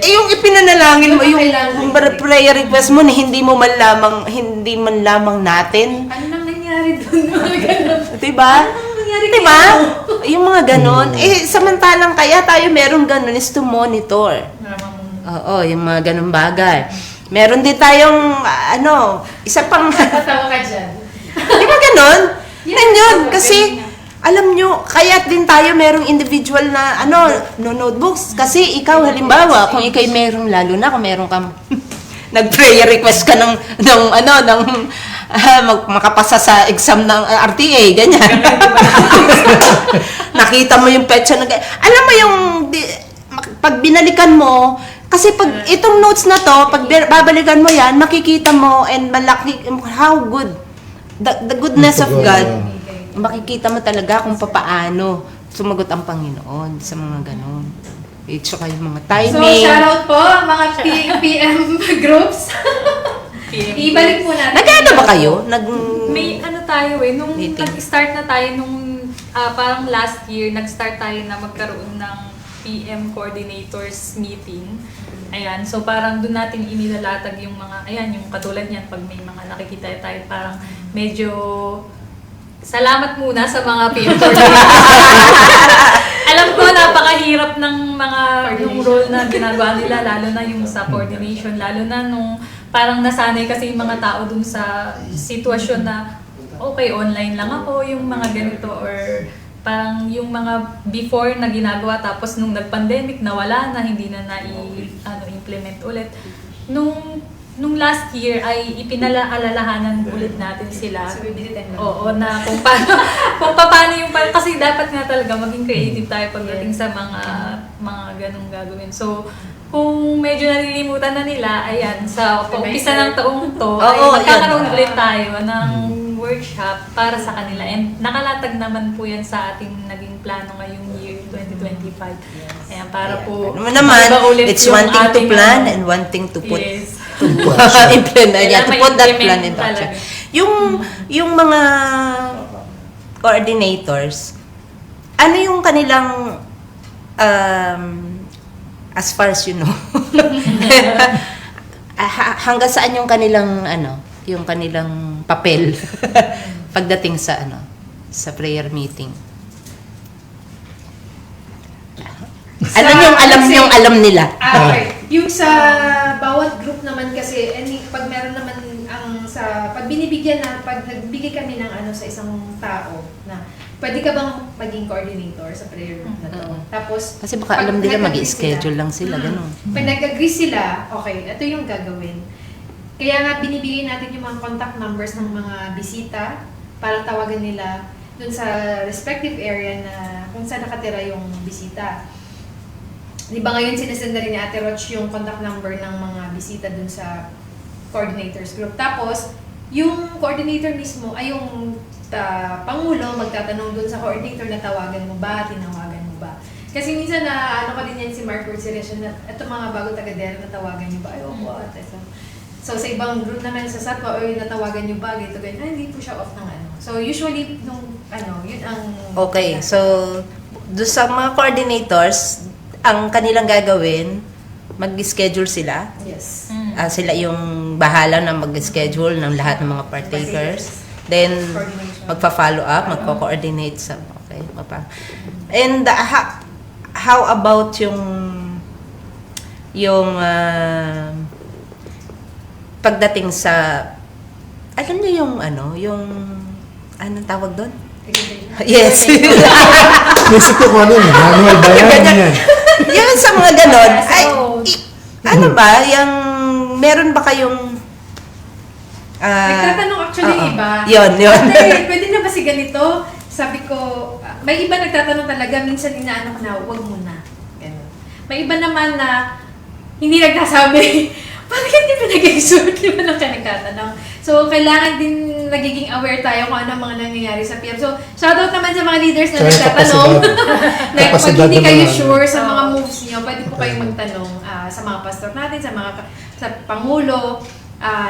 yung ipinanalangin mo, yung prayer request mo na hindi man lamang natin. Ano nang nangyari doon? Mga ganun. Di ba? Ano nang nangyari Di ba? Yung mga ganon. Samantalang kaya tayo meron ganon is to monitor. Oo, yung mga ganong bagay. Meron din tayong, isa pang, Tatawa ka dyan. di ba ganon? Yan yun. Kasi, alam nyo, kaya din tayo merong individual na, no notebooks. Kasi ikaw, halimbawa, kung ikay merong, lalo na kung meron kang, nag-prayer request ka makapasa sa exam ng RTA, ganyan. Nakita mo yung petsa na, alam mo yung, pag binalikan mo, kasi pag itong notes na to, pag babalikan mo yan, makikita mo and malaki, how good, the goodness of God, makikita mo talaga kung papaano sumagot ang Panginoon sa mga ganon. Tsaka yung mga timing. So, shoutout po mga PM groups. Ibalik po natin. Nag-ano ba kayo? May tayo nung Meeting. nag-start na tayo nung parang last year, nag-start tayo na magkaroon ng PM coordinators meeting. Ayan, so parang doon natin inilalatag yung mga, yung katulad niyan, pag may mga nakikita tayo, parang medyo salamat muna sa mga PM coordinators. Alam ko, napakahirap ng mga yung role na ginagawa nila, lalo na yung sa coordination, lalo na nung parang nasanay kasi yung mga tao dun sa sitwasyon na okay, online lang ako, yung mga ganito, or parang yung mga before na ginagawa, tapos nung nag-pandemic, nawala na, hindi na implement ulit. Nung last year ay ipinalalahanan ulit natin sila. So, bibilitin lang. Oo, na kung paano yung, kasi dapat nga talaga maging creative tayo pagdating sa mga ganong gagawin. So, kung medyo nalilimutan na nila, ayan, sa umpisa ng taong to, ay magkakaroon ulit tayo ng workshop para sa kanila. And nakalatag naman po yan sa ating naging plano ngayong year 2025. Ayan, para po Ano naman, maiba ulit it's yung wanting to ating, plan and wanting to put yes. to implement. Yeah, to put that plan ma-implement in action. talaga. Yung mga coordinators, ano yung kanilang as far as you know, hanggang saan yung kanilang yung kanilang papel pagdating sa sa prayer meeting? Ano yung alam nila? Okay. Yung sa bawat group naman kasi, pag meron naman pag binibigyan pag nagbigay kami ng sa isang tao na pwede ka bang maging coordinator sa prayer group na to? Tapos, Kasi baka pag alam nila nag-agree mag-schedule sila, lang sila, ganun. Pag nag-agree sila, okay, ito yung gagawin. Kaya nga binibigay natin yung mga contact numbers ng mga bisita para tawagan nila dun sa respective area na kung saan nakatira yung bisita. Di ba ngayon sinasend na rin ni Ate Roch yung contact number ng mga bisita dun sa coordinators group. Tapos, yung coordinator mismo ay yung pangulo magtatanong dun sa coordinator na tawagan mo ba, tinawagan mo ba. Kasi minsan na ko din yan si Mark Corsiration na ito mga bago tagadera na tawagan nyo ba? Ay, opo, ate. So, sa ibang group naman sa SATWA, or natawagan nyo ba, ganito, ganito, hindi po siya off ng So, usually, yun ang... Okay, so do sa mga coordinators, ang kanilang gagawin, mag-schedule sila. Yes. Sila yung bahala na mag-schedule ng lahat ng mga partakers. Then, Coordination. magpa-follow up, magko-coordinate sa... Okay, and how about yung pagdating sa... Alam niyo yung anong tawag doon? Yes. Naisip ko kung ano yun, manual ba yan? Yung sa mga ganon, Yes, ay, oo. ano ba, meron ba kayong... Nagtatanong actually yung iba. Yun. Ate, pwede na ba si ganito? Sabi ko, may iba nagtatanong talaga, minsan inaano ko na, wag muna. Ganun. May iba naman na hindi nagsasabi, bakit hindi pa nag-exhort? Di ba nang ka nagtatanong? So, kailangan din nagiging aware tayo kung ano mga nangyayari sa PM. So, shoutout naman sa mga leaders na Kaya nagtatanong. Like, pag kapasidad hindi ng kayo mga- sure sa mga moves niyo, pwede po kayong magtanong sa mga pastor natin, sa Pangulo,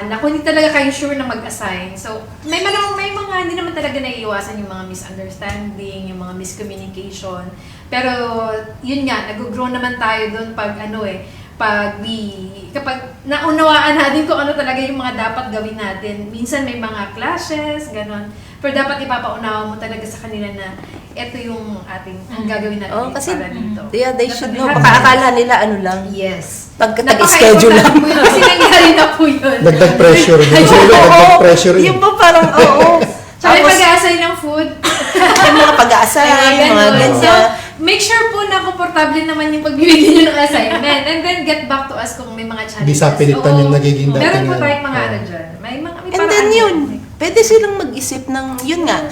na kung hindi talaga kayo sure na mag-assign. So, may mga hindi naman talaga naiiwasan yung mga misunderstanding, yung mga miscommunication. Pero, yun nga, nag-grow naman tayo doon pag kapag naunawaan natin kung ano talaga yung mga dapat gawin natin. Minsan may mga clashes, ganon. Pero dapat ipapaunawa mo talaga sa kanila na ito yung ang gagawin natin kasi para dito. yeah, they should know. Dapat Baka akala nila lang. Yes. Pagka-schedule lang. Napaka-importante po yun kasi nangyari na po yun. Dagdag pressure. Ay, Dagdag pressure yun. Yung ba parang, Tsaka may Tapos, pag-aasay ng food. yung mga pag-aasay, yung mga Ganun. So, ganyan. make sure po na komportable naman yung pagbibigyan nyo ng assignment. And then get back to us kung may mga challenges. Di sa pilitan yung nagiging dating Meron po ano. tayong mga dyan. May And paraan then yun, pwede silang mag-isip ng, yun nga,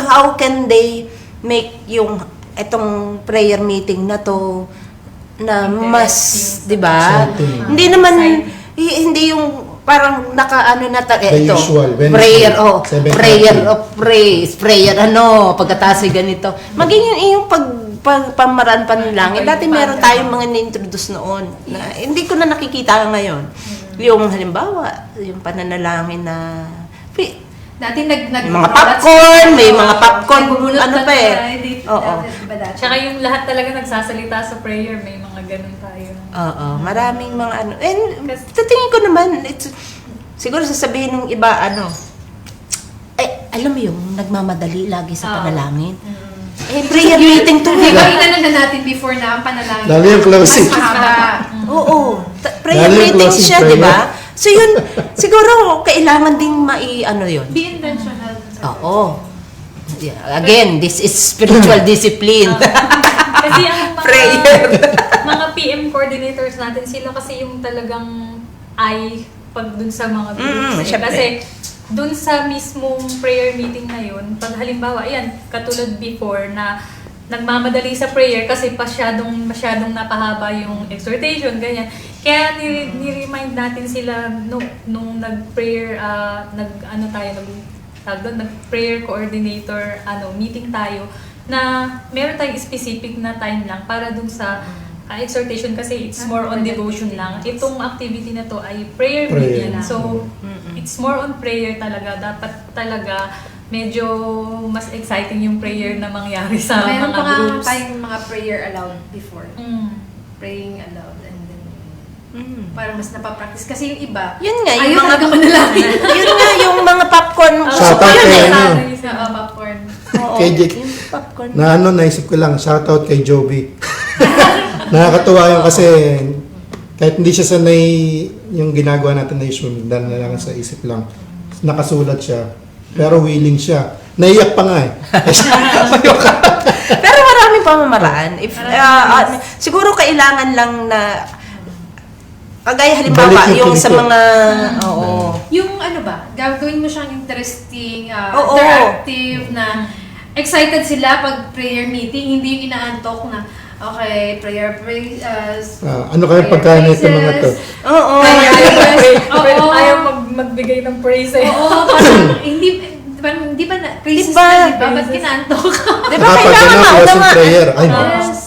how can they make yung etong prayer meeting na to na mas, di ba? Exciting. Hindi naman, hindi yung parang The ito, usual, Wednesday, prayer, 7:30. prayer of praise, prayer pagkatapos ay ganito. Maging yung pamaraan panalangin. Dati meron tayong mga na-introduce noon na hindi ko na nakikita ngayon. Yung halimbawa, yung pananalangin na Dati mga popcorn, may mga popcorn, ano pa eh. Oo. Tsaka yung lahat talaga nagsasalita sa prayer, may mga ganun tayo. Oo, maraming mga ano. And sa tingin ko naman, siguro sasabihin ng iba, alam mo yung nagmamadali lagi sa panalangin. Prayer meeting to. Di ba inanan na natin before na ang panalangin? Lalo yung closing. Mas mahaba. Oo. Prayer Lalo yung meeting closing siya, prayer. di ba? So yun, siguro kailangan ding yun. Be intentional. Oo. Yeah. Again, this is spiritual discipline. Kasi ang Prayer. mga PM coordinators natin, sila kasi yung talagang pag dun sa mga groups. syempre. Kasi dun sa mismong prayer meeting na yun, pag halimbawa, katulad before na nagmamadali sa prayer kasi masyadong napahaba yung exhortation, ganyan. Kaya ni-remind natin sila nung nag-prayer, nag-prayer coordinator, meeting tayo, na meron tayong specific na time lang para dun sa exhortation kasi it's more on devotion lang. Itong activity na to ay prayer Prayer. meeting. So, it's more on prayer talaga. Dapat talaga medyo mas exciting yung prayer na mangyari sa Mayroon mga pa nga groups. tayong mga prayer aloud before. Mm. Praying aloud and then parang mas napapractice. Kasi yung iba, Yun nga, ayaw yung mga talaga manalangin. yun nga, yung mga popcorn. Shout out Yun kay eh. ano. Oo, popcorn. Oo, Kay Jake. yung popcorn. Na ano, naisip ko lang, shoutout kay Joby. Nakakatuwa yun kasi kahit hindi siya sanay yung ginagawa natin na usual, dahil na lang sa isip lang. Nakasulat siya, pero willing siya. Naiyak pa nga eh. Pero maraming pamamaraan. If, siguro kailangan lang na kagaya halimbawa Balik yung yung sa kilito. mga oo. Yung ano ba, gagawin mo siyang interesting, Oo. interactive, na excited sila pag prayer meeting, hindi yung inaantok na, okay, prayer, Ano kaya pagkain ito mga to? Oo. Oo. Ayaw magbigay ng praise eh. Oo, parang hindi ba na, praises Diba? na, diba? Ba't kinaantok? Di ba Kapag kailangan ano, mauna closing nga? prayer. Ay, Yes.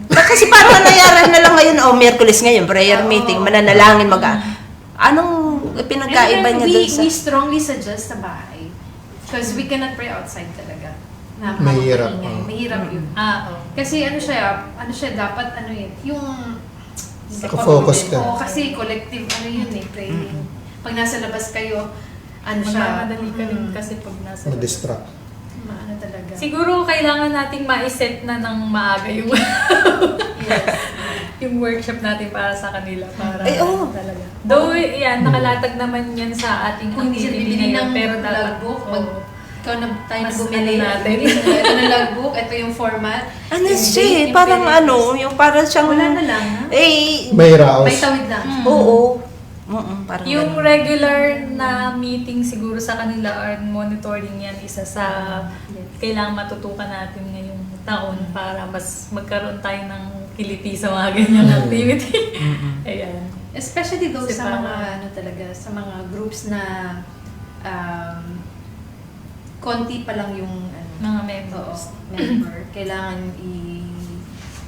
Kasi parang nangyari na lang ngayon, Miyerkules ngayon, prayer meeting, mananalangin, anong pinagkaiba And niya then doon sa... we strongly suggest sa bahay. Because we cannot pray outside talaga. Mahirap, Napakaingay. oh. Mahirap yun. Kasi ano siya, dapat ano yun, yung... Naka-focus ka. Oo, kasi collective, ano yun eh, praying. Pag nasa labas kayo, ano siya, Magmamadali ka rin kasi pag nasa labas. ma-distract. Ano talaga. Siguro kailangan nating ma-set na ng maaga yung yung workshop natin para sa kanila. Para Ay, oo. talaga. Though, yan, nakalatag naman yan sa ating Kung hindi siya activity bibili ngayon, ng pero dapat, logbook, oo. ikaw na tayo na Mas bumili ano natin. Ito na logbook, ito yung format. Ano yung siya date, eh, yung parang period. ano, yung parang siyang... Wala na lang, ha? Eh, May raos. May tawid lang. oo. Parang Yung ganun. regular na meeting siguro sa kanila or monitoring yan, isa sa kailangan matutukan natin ngayong taon para mas magkaroon tayo ng kiliti sa mga ganyang activity. Ayan. Especially those Kasi sa mga parang- ano talaga, sa mga groups na konti pa lang yung ano, Mga oo, members. member.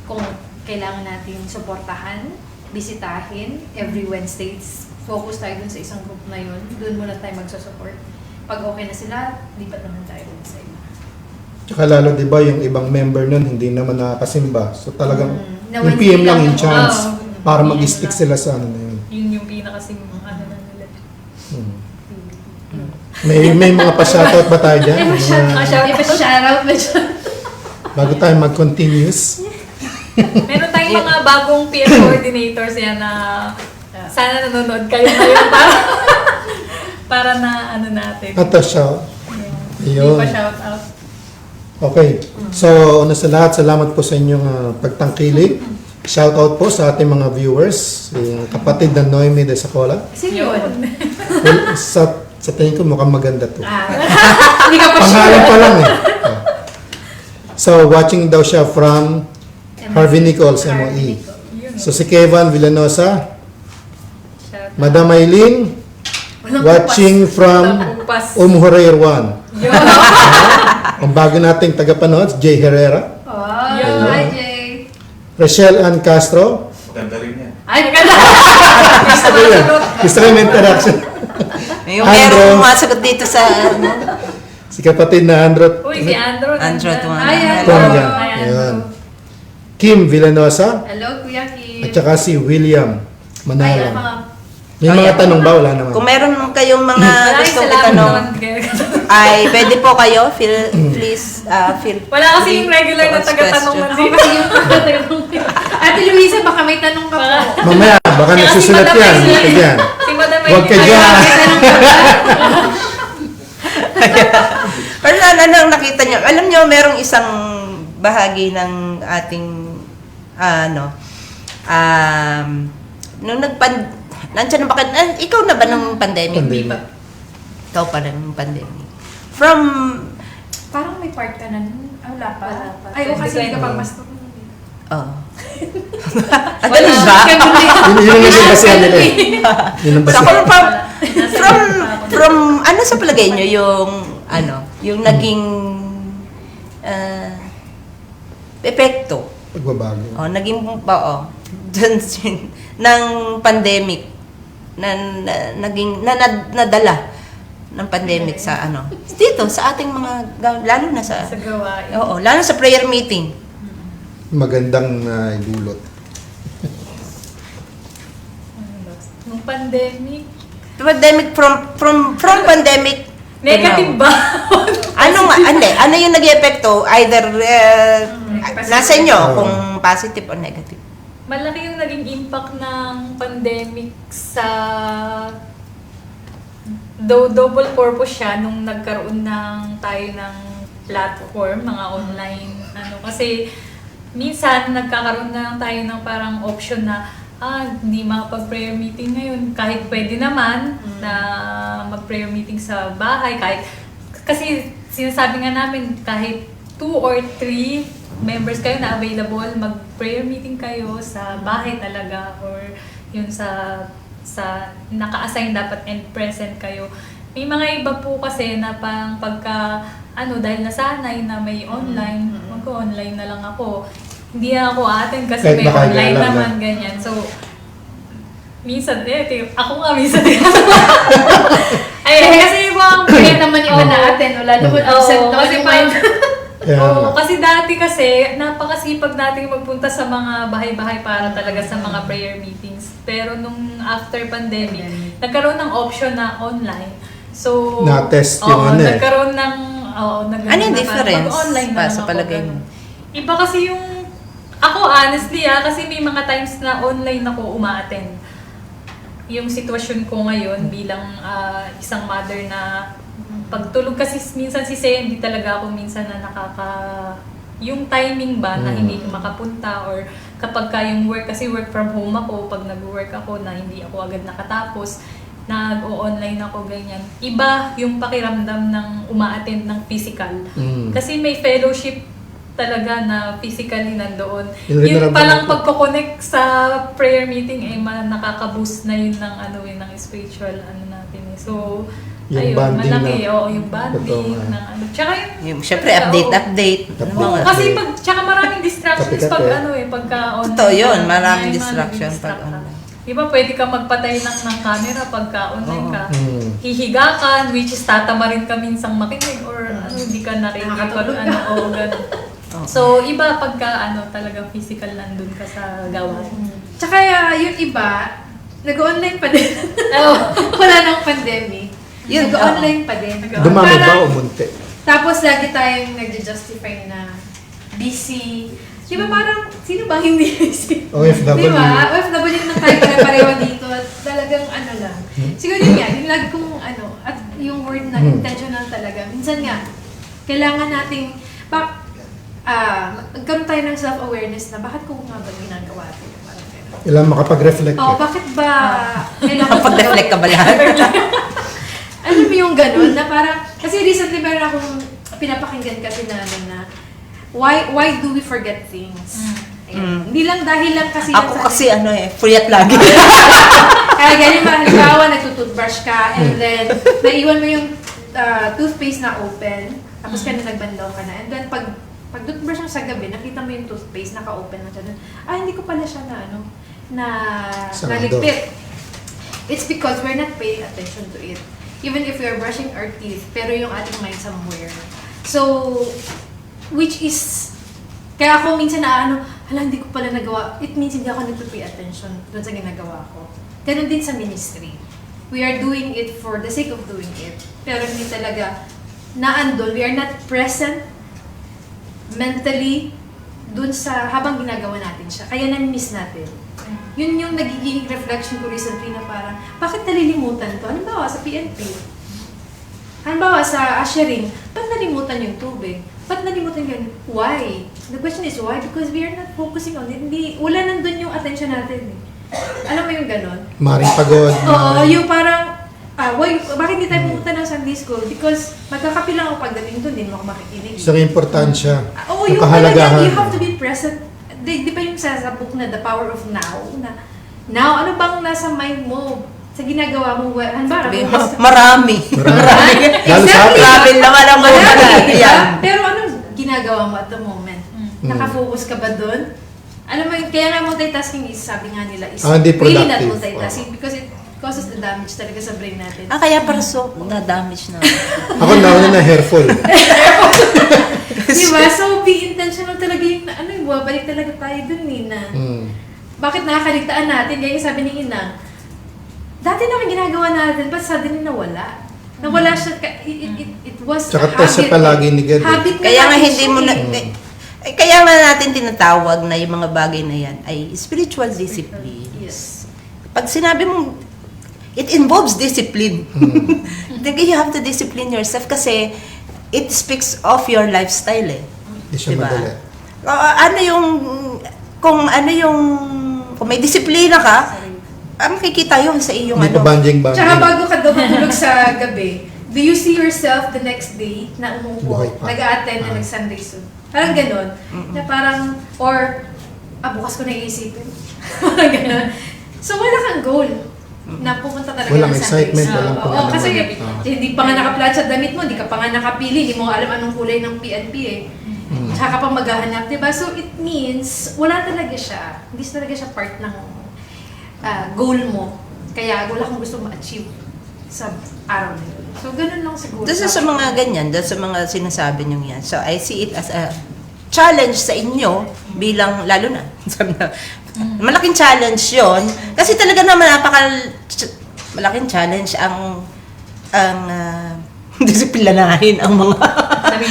Kung kailangan natin suportahan, bisitahin every Wednesday, focus tayo dun sa isang group na yun. Doon muna tayo magsusupport. Pag okay na sila, lipat naman tayo dun sa iba. Tsaka lalo, di ba, yung ibang member nun, hindi naman nakakasimba. So talagang, Na yung Wednesday PM lang lang yung yung- chance Oo. para PM mag-stick lang. sila sa ano na yun. Yun yung pinakasim ano na nila. Hmm. May mga pa-shoutout ba tayo dyan? May pa-shoutout ba dyan? Bago tayo mag-continuous. Meron tayong mga bagong PM coordinators yan na sana nanonood kayo ngayon para na ano natin. Ito siya. Hindi Ayun. pa shout out. Okay. So, una sa lahat, salamat po sa inyong pagtangkilik. Shoutout po sa ating mga viewers. Yung kapatid na Noemi de Sacola. Sino yun? Well, sa tingin ko mukhang maganda to. Hindi ka pa Pangalan sure. pa lang eh. Oh. So, watching daw siya from Harvey Nichols, MOE. Yun. So, si Kevin Villanosa, Shout out. Madam Aileen, watching from Upas. Hurair 1. Yun. Ang bago nating tagapanood, Jay Herrera, Oh, Yun. hi Jay. Rochelle Ann Castro. Maganda rin yan. Ay, ganda! Gusto ko yung interaction. Yung Andrew. merong masagot dito sa... ano, Si kapatid na Andrew Uy, si Andrew. Andrew nandyan. Tuan. Ay, Tonga. Hi, Andrew. Ayan. Kim Villanosa Hello, Kuya Kim. at saka si William Ay, Manalang. mga... May mga tanong ba? Wala naman. Kung meron kayong mga Maraming gustong salamat itanong, naman kayo. ay pwede po kayo, please feel Wala kasi free yung regular to na ask taga-tanong question. Ako kasi yung tatanong. Ate Luisa, baka may tanong ka po. Mamaya, baka Kaya si nagsusulat Madam yan. Aileen. Huwag ka dyan. Si Madam Huwag ka Aileen. dyan. Pero ano nakita niyo, alam niyo merong isang bahagi ng ating nung nandiyan na ba ikaw na ba nung pandemic? Pandemic. Ikaw pa nung pandemic. From Parang may part ka na nun. Ah, wala pa. Wala pa. Ay, o kasi hindi ka pa Oo. pastor. oh. Ganun ba? Yun ang naging basihan nila eh. Yun ang So, basihan. from ano sa palagay niyo yung yung naging epekto. Pagbabago. Naging dun ng pandemic nadala ng pandemic sa dito sa ating mga lalo na sa Sa gawain. lalo sa prayer meeting. Magandang idulot. Nung pandemic, From pandemic negative ba? ano yung nag-epekto either nasa inyo Oo. kung positive or negative. Malaki yung naging impact ng pandemic sa double purpose siya nung nagkaroon tayo ng platform, mga online kasi minsan nagkakaroon na tayo ng parang option na hindi makapag-prayer meeting ngayon kahit pwede naman na mag-prayer meeting sa bahay kasi sinasabi nga namin kahit 2 or 3 members kayo na available, mag-prayer meeting kayo sa bahay talaga or yun sa naka-assign dapat and present kayo. May mga iba po kasi na pang pagka dahil nasanay na may online, mag-online na lang ako. Hindi na ako atin kasi Kahit may nakagalang online na. naman ganyan. So minsan ako nga minsan Kasi ibang kaya naman yung natin, wala naman absent Oo, no? kasi Yung parang- mind. Oo, kasi dati napakasipag nating magpunta sa mga bahay-bahay para talaga sa mga prayer meetings. Pero nung after pandemic, nagkaroon ng option na online. So, Na-test oo, yung nagkaroon ng Ano yung difference mag-online pa na sa lang ako, palagay ganun. mo? Iba kasi yung ako honestly kasi may mga times na online ako uma-attend. Yung sitwasyon ko ngayon bilang isang mother na pagtulog kasi minsan si Sey, hindi talaga ako minsan na yung timing ba na hindi makapunta or kapag yung work, kasi work from home ako, pag nag-work ako na hindi ako agad nakatapos, nag-o-online ako ganyan. Iba yung pakiramdam ng uma-attend ng physical. Kasi may fellowship talaga na physically nandoon. Yun rin Yun naramdaman palang ko. pagko-connect sa prayer meeting ay nakaka-boost na yun ng ng spiritual natin eh. So, Yung bonding malaki, na- yung bonding Totoo, ng Tsaka Yung syempre update. Oo, Mga- kasi tsaka maraming distractions Kape-kape. pagka online. Totoo yun, maraming May mga distraction nadidistract pag ka. online. Di ba pwede ka magpatay ng camera pagka online ka. Hihiga ka, which is tatama rin ka minsang makinig or hindi ka nakinig pag Nakakatulog ka. ganun. So, iba pagka talagang physical nandun ka sa gawain. Tsaka yung iba, nag-online pa din. Oh. Wala nang pandemic. Yun, Nag-online pa din. Dumami ba Parang- o munti? Tapos lagi tayong nag-justify na busy. Di ba parang, sino ba hindi busy? OFW. Di ba? OFW naman tayo pare-pareho dito. At talagang lang. Siguro yun nga, yung lagi kong at yung word na intentional talaga. Minsan nga, kailangan nating, magkaroon tayo ng self-awareness na bakit ko nga ba ginagawa ito? Parang gano'n. Kailangan makapag-reflect. Oo, bakit ba kailangan ko- Pag-reflect ka ba lahat? Alam mo yung ganun na parang, kasi recently meron akong pinapakinggan kasi na why do we forget things? Ayan. Hindi lang dahil lang kasi Ako lang kasi puyat lagi. kaya ganyan ba, halimbawa nagtutoothbrush ka and then naiwan mo yung toothpaste na open tapos ka na nagbandaw ka na and then pag toothbrush mo sa gabi, nakita mo yung toothpaste naka-open na siya. Hindi ko pala siya na Sarado. naligpit. It's because we're not paying attention to it. Even if we are brushing our teeth, pero yung ating mind somewhere. So, which is, kaya ako minsan hindi ko pala nagawa. It means hindi ako nagpa-pay attention doon sa ginagawa ko. Ganun din sa ministry. We are doing it for the sake of doing it. Pero hindi talaga naandun. We are not present mentally dun sa habang ginagawa natin siya. Kaya na-miss natin. Yun yung nagiging reflection ko recently na parang, bakit nalilimutan to? Halimbawa sa PNP. Halimbawa sa ushering, ba't nalimutan yung tubig? Ba't nalimutan yun? Why? The question is why? Because we are not focusing on it. Wala nandun yung attention natin eh. Alam mo yung ganon? Maring pagod. Oo, yung parang, bakit hindi tayo pumunta ng Sunday School? Because magkakapi lang ako pagdating doon, hindi mo ako makikinig. Isang importansya. Oo, yung talaga, you have to be present. Di ba yung sa book na The Power of Now? Now, ano bang nasa mind mo? Sa ginagawa mo, Marami. Lalo sa atin. Travel naman ang mga Marami, di ba? yan. Pero anong ginagawa mo at the moment? Nakafocus ka ba dun? Alam mo, kaya nga multitasking is, sabi nga nila, is Hindi really not productive. multitasking because it causes the damage talaga sa brain natin. Kaya para so, na-damage na. Ako nauna na hairful. Diba? So, be intentional talaga yung, babalik talaga tayo dun na. Bakit nakakaligtaan natin? Kaya yung sabi ni Inang, dati naman ginagawa natin, but suddenly nawala. Nawala siya, it was Tsaka a test siya habit. palagi ni God. Habit na Kaya nga natin hindi siya mo na... eh. Kaya nga natin tinatawag na yung mga bagay na yan ay spiritual discipline. Yes. Pag sinabi mo, it involves discipline. You have to discipline yourself kasi it speaks of your lifestyle eh. Hindi siya Diba? madali. Kung may disiplina ka, makikita yun sa iyong Hindi pa banjing-banjing. Tsaka bago ka daw matulog sa gabi, do you see yourself the next day na umupo, Buhay pa. nag-a-attend na nag-Sunday soon? Parang ganon. Na parang, or, bukas ko na iisipin. Parang ganon. So, wala kang goal na pupunta talaga Walang ng excitement, Sundays. walang Oo, kung ano kasi man. hindi pa nga naka-plat sa damit mo, hindi ka pa nga nakapili, hindi mo alam anong kulay ng PNP eh. Tsaka ka pa maghahanap, diba? So, it means, wala talaga siya. Hindi talaga siya part ng goal mo. Kaya wala kang gusto ma-achieve sa araw na yun. So, ganun lang siguro. Doon sa mga ganyan, doon sa mga sinasabi nyo yan. So, I see it as a challenge sa inyo bilang, lalo na, sabi na, malaking challenge yon kasi talaga naman malaking challenge ang disiplinahin ang mga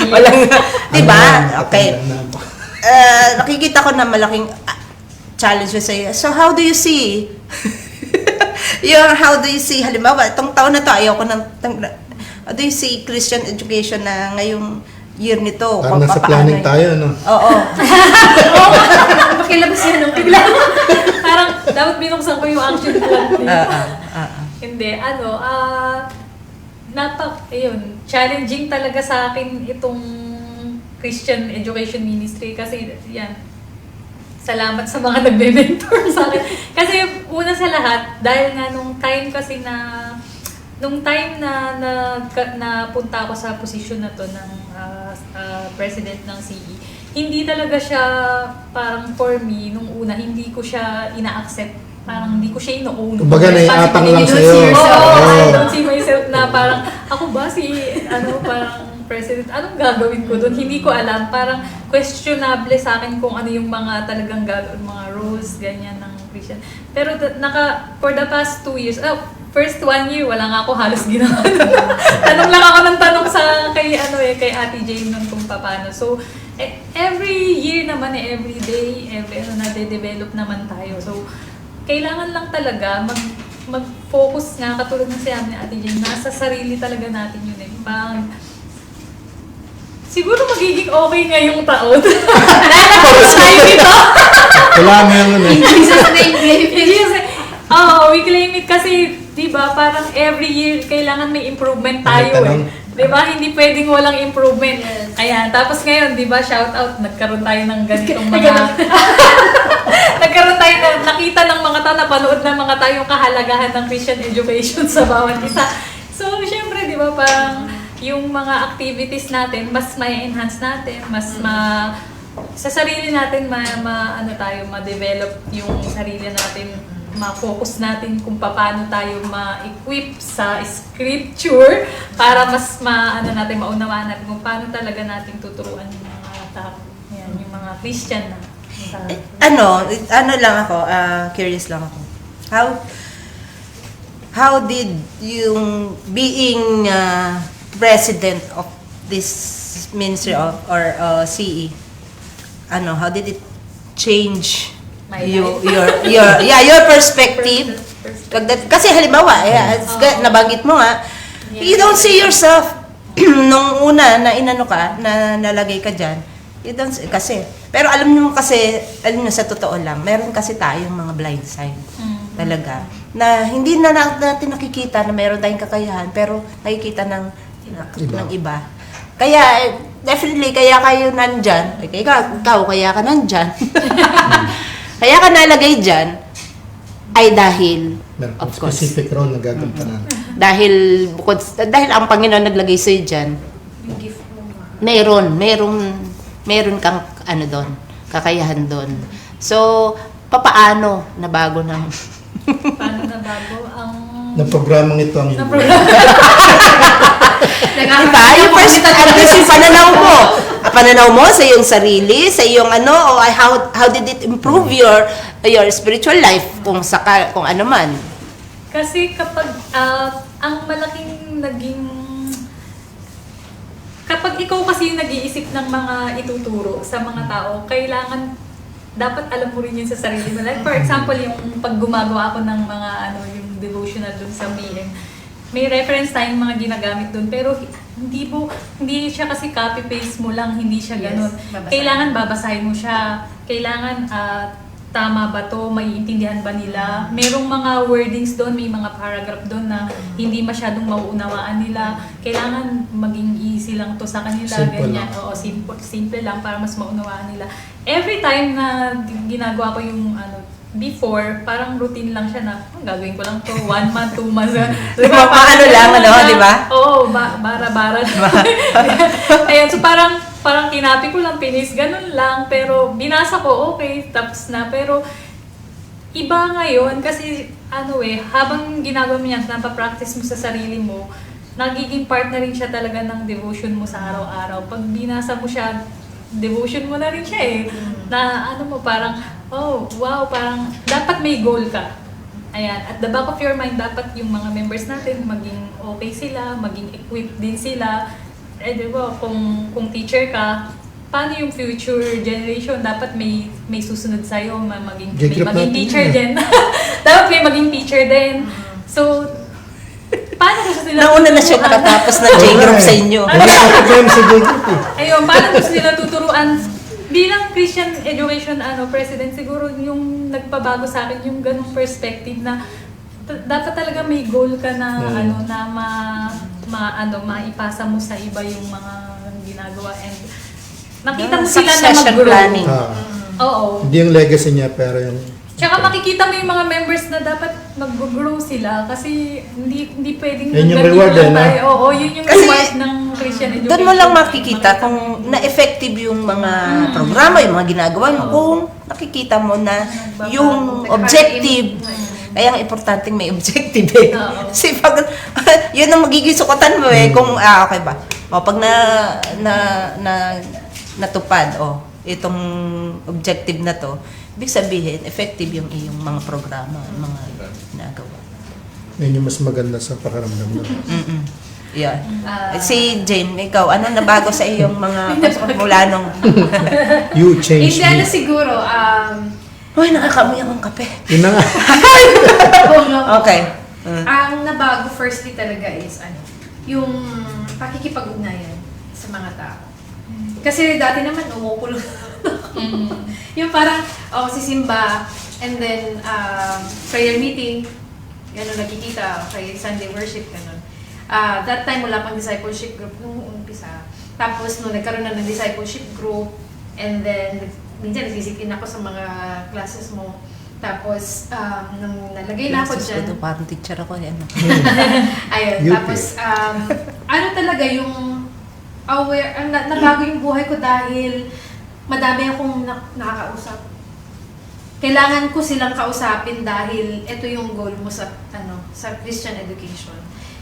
walang, di ba? Okay. Nakikita ko na malaking challenge sa iyo. So, how do you see how do you see, halimbawa, itong taon na to, ayaw ko ng, how do you see Christian education na ngayong year nito? Parang nasa papaano planning yun? tayo, no? Oo. Pakilabas yan ng bigla. Parang dapat binuksan ko yung action plan. Ah. Hindi, challenging talaga sa akin itong Christian Education Ministry kasi yan, salamat sa mga nagbe-mentor sa akin. Kasi una sa lahat, dahil nga nung time na punta ako sa posisyon na to ng president ng CE, hindi talaga siya parang for me, nung una, hindi ko siya ina-accept. Parang hindi ko siya ino-own. Kumbaga, naiatang lang You don't sa'yo. see yourself. I don't see myself na parang, ako ba parang president, anong gagawin ko doon? Hindi ko alam. Parang questionable sa akin kung ano yung mga talagang gagawin, mga roles, ganyan ng Christian. Pero for the past 2 years, first 1 year, wala nga ako halos ginawa. Tanong lang ako ng tanong kay Ate Jane nun kung paano. So, every year naman, every day, nade-develop naman tayo. So, kailangan lang talaga mag-focus nga, katulad ng sinabi ni Ate Jane, nasa sarili talaga natin yun eh. Siguro magiging okay ngayong taon. Nalalakas tayo dito. Kailangan mo yung ano. In Jesus' name, We claim it kasi, di ba, parang every year kailangan may improvement tayo May eh. Di ba? Hindi pwedeng walang improvement. Yes. Ayan, tapos ngayon, di ba, shout out, nagkaroon tayo ng ganitong mga... nagkaroon tayo nakita ng mga tao, napanood ng mga tao yung kahalagahan ng Christian education sa bawat isa. So, syempre, di ba, parang yung mga activities natin, mas may enhance natin, mas sa sarili natin, ma-develop yung sarili natin, ma-focus natin kung paano tayo ma-equip sa scripture para mas maunawaan natin kung paano talaga natin tuturuan yung mga tao. Yan, yung mga Christian na. Ano lang ako, curious lang ako. How did yung being president of this ministry or CE, how did it change My your perspective? Kasi halimbawa, nabanggit mo nga, you don't see yourself nung una na inano ka, na nalagay ka dyan. You don't see, kasi, pero alam nyo sa totoo lang, meron kasi tayong mga blind side. Talaga. Na hindi na natin nakikita na meron tayong kakayahan, pero nakikita ng iba. Kaya, definitely, kaya kayo nandyan. Ikaw, kaya ka nandyan. Kaya ka nalagay dyan, ay dahil, Meron of kang course, specific role na gagampanan. dahil ang Panginoon naglagay sa'yo dyan, Yung gift mo. merong meron kang ano doon, kakayahan doon. So, papaano nabago ng Paano na bago ang... Na programang ito ang na inyong. Diba? Yung first, at least yung pananaw mo sa iyong sarili, sa iyong ano, o how did it improve your spiritual life kung ano man. Kasi kapag ang malaking naging... Kapag ikaw kasi yung nag-iisip ng mga ituturo sa mga tao, kailangan dapat alam mo rin yun sa sarili mo. Like for example, yung pag gumagawa ako ng mga yung devotional dun sa BM, may reference tayong mga ginagamit dun, pero hindi siya kasi copy-paste mo lang, hindi siya ganun. babasahin. Kailangan babasahin mo siya. Kailangan tama ba to, maiintindihan ba nila? Merong mga wordings doon, may mga paragraph doon na hindi masyadong mauunawaan nila. Kailangan maging easy lang to sa kanila, Simple ganyan. lang. Oo, simple lang para mas maunawaan nila. Every time na ginagawa ko yung before, parang routine lang siya na, gagawin ko lang to, 1 month, 2 months. Diba, paano lang, di ba? Oo, bara-bara. Ayan, so parang kinapi ko lang, pinis, ganun lang. Pero binasa ko, okay, tapos na. Pero iba ngayon, kasi habang ginagawa mo yan, napapractice mo sa sarili mo, nagiging part na rin siya talaga ng devotion mo sa araw-araw. Pag binasa mo siya, devotion mo na rin siya eh. Na parang, oh, wow, parang dapat may goal ka. Ayan, at the back of your mind, dapat yung mga members natin maging okay sila, maging equipped din sila. Eh, di ba, kung teacher ka, paano yung future generation? Dapat may susunod sa'yo, maging natin teacher yan. din. Dapat may maging teacher din. So, paano gusto nila Nauna na siya tuturuan? nakatapos ng J-group sa inyo. Wala ka problema sa J-group eh. Ayun, paano gusto nila tuturuan? Bilang Christian Education President, siguro yung nagpabago sa akin yung ganung perspective na dapat talaga may goal ka na na maipasa mo sa iba yung mga ginagawa and makita mo sila na Succession mag-grow. planning. Oo. Hindi yung legacy niya, pero yung... Tsaka makikita mo yung mga members na dapat mag-grow sila kasi hindi pwedeng Yun yung ganito reward lang eh, no? tayo. Oo, yun yung Kasi reward ng Christian Education. Doon mo lang makikita kung na-effective yung mga programa, yung mga ginagawa mo, kung nakikita mo na yung objective. Kaya ang importanteng may objective eh. Oo. Kasi pag, yun ang magiging sukutan mo eh, kung, okay ba? O, pag natupad, itong objective na to, ibig sabihin, effective yung iyong mga programa, mga ginagawa. Yun yung mas maganda sa pakaramdam mo. Yan. Si Jane, ikaw, ano nabago sa iyong mga mula nung... You changed Hindi, me. siguro, Uy, nakakamoy akong kape. Yun na nga. Okay. ang nabago firstly talaga is yung pakikipag-ugnayan sa mga tao. Kasi dati naman umuukulo. Yung parang sisimba and then prayer meeting, gano'n nakikita, okay, Sunday worship, gano'n. That time wala pang discipleship group nung umpisa. Tapos nung nagkaroon na ng discipleship group and then minsan nagsisikin ako sa mga classes mo. Tapos nung nalagay na ako dyan. Parang teacher ako yan. Ayun, UP. tapos talaga yung aware, nabago yung buhay ko dahil madami akong nakakausap. Kailangan ko silang kausapin dahil ito yung goal mo sa Christian education.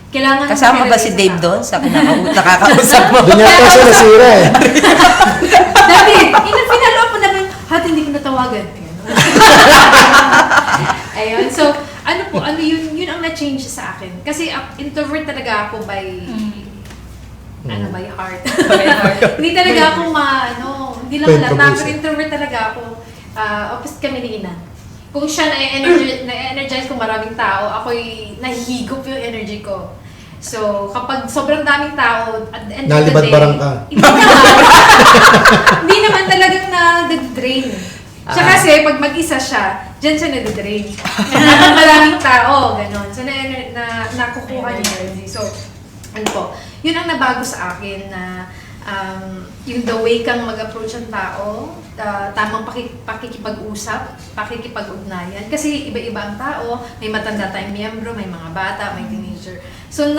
Kailangan Kasama ba si Dave doon sa nakakausap mo? Doon yata siya nasira eh. David, pinalo ako na hindi ko natawagan. Ayun, so yun ang na-change sa akin. Kasi introvert talaga ako by by heart. Hindi talaga ako hindi lang halata, pero introvert talaga ako. Opposite kami ni Ina. Kung siya na-energize kung maraming tao, ako'y nahihigop yung energy ko. So, kapag sobrang daming tao, at the end of the day, Nalibad-barang ka. Hindi naman talagang na-drain. Siya kasi, pag mag-isa siya, dyan siya na-drain. Kapag maraming tao, gano'n. So, nakukuha niya energy. So, yun ang nabago sa akin na yung the way kang mag-approach ang tao, tamang pakikipag-usap, pakikipag-ugnayan. Kasi iba-iba ang tao, may matanda tayong miyembro, may mga bata, may teenager teenager. So,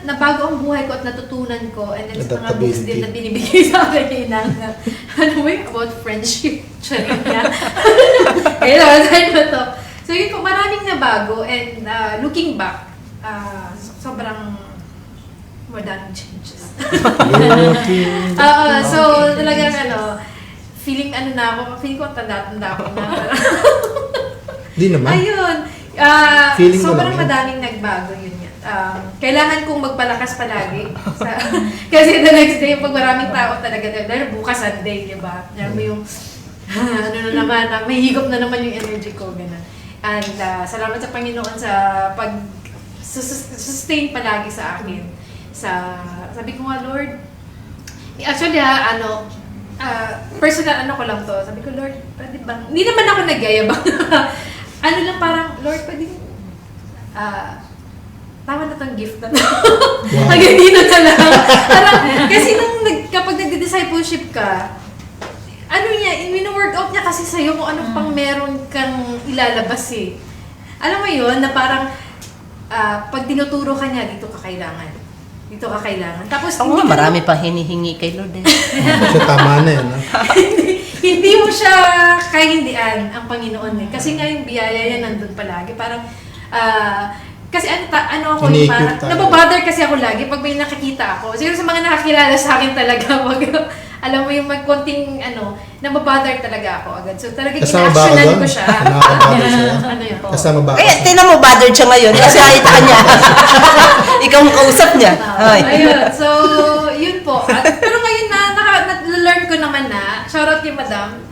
nabago ang buhay ko at natutunan ko, and then sa mga books din na binibigay sa akin yun ng, about friendship. Charing niya. Kaya naman mo to. So, yun po, maraming nabago, and looking back, sobrang madaming changes. So, talagang feeling ko tanda-tanda ako na. Di naman. Ayun. Feeling mo Sobrang lang yun. madaming nagbago yun yan. Kailangan kong magpalakas palagi. Kasi the next day, pag maraming tao talaga, dahil bukas Sunday, di ba? Alam mo yung, may higop na naman yung energy ko, gano'n. And salamat sa Panginoon sa sustain palagi sa akin. Sabi ko nga, Lord, actually personal ko lang to. Sabi ko, Lord, pwede ba? Hindi naman ako nagyayabang. Lang parang, Lord, pwede tama na tong gift na to. Wow. Hindi na lang. Parang, kasi kapag nagdi-discipleship ka, wino-workout niya kasi sa'yo kung anong pang meron kang ilalabas eh. Alam mo yun, na parang, pag tinuturo ka niya, dito ka kailangan. Tapos, Marami pa hinihingi kay Lord. So, tama na yun. hindi mo siya kahindian ang Panginoon eh. Kasi nga yung biyaya niya nandun palagi. Parang, kasi ako yung parang, nababother kasi ako lagi pag may nakikita ako. Siguro sa mga nakakilala sa akin talaga, alam mo yung magkonting nababother talaga ako agad. So talagang Kasama ba ako in-actionan doon? ko siya. Nakakabother siya? Yun? Kasama ba? Kaya tinan mo, bothered siya ngayon kasi nakita ka niya. Ikaw ang kausap niya. Ay. Ayun. So, yun po. Pero ngayon na-learn ko naman na, shoutout kay Madam.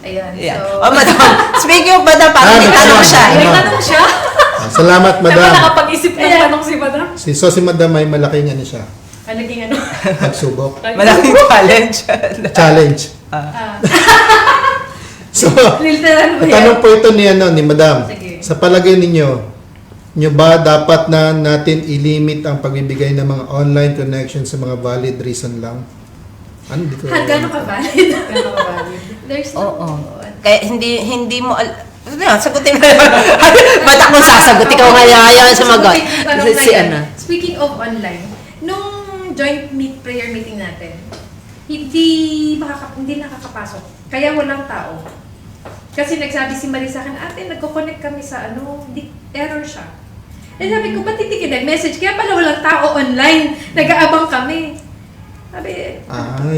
Ayun. Yeah. So, Madam, speaking of Madam, parang may tanong siya. may tanong siya. Salamat, Diba madam. nakapag-isip ng tanong si Madam? Si Madam ay malaking siya. Naging Pagsubok. Malaking challenge. Challenge. So, literal ba yan? tanong po ito ni Madam. Sige. Sa palagay nyo ba dapat na natin ilimit ang pagbibigay ng mga online connection sa mga valid reason lang? Ano dito? Gano'n ka valid? There's Oo. no... Kaya hindi mo sagutin mo. Ba't ako sasagot? Ikaw nga sumagot. Speaking of online, nung joint prayer meeting natin, hindi nakakapasok. Kaya walang tao. Kasi nagsabi si Marie sa akin, ate, nagko-connect kami sa error siya. Eh sabi ko, ba't hindi ka nag-message? Kaya pala walang tao online. Nag-aabang kami. Sabi,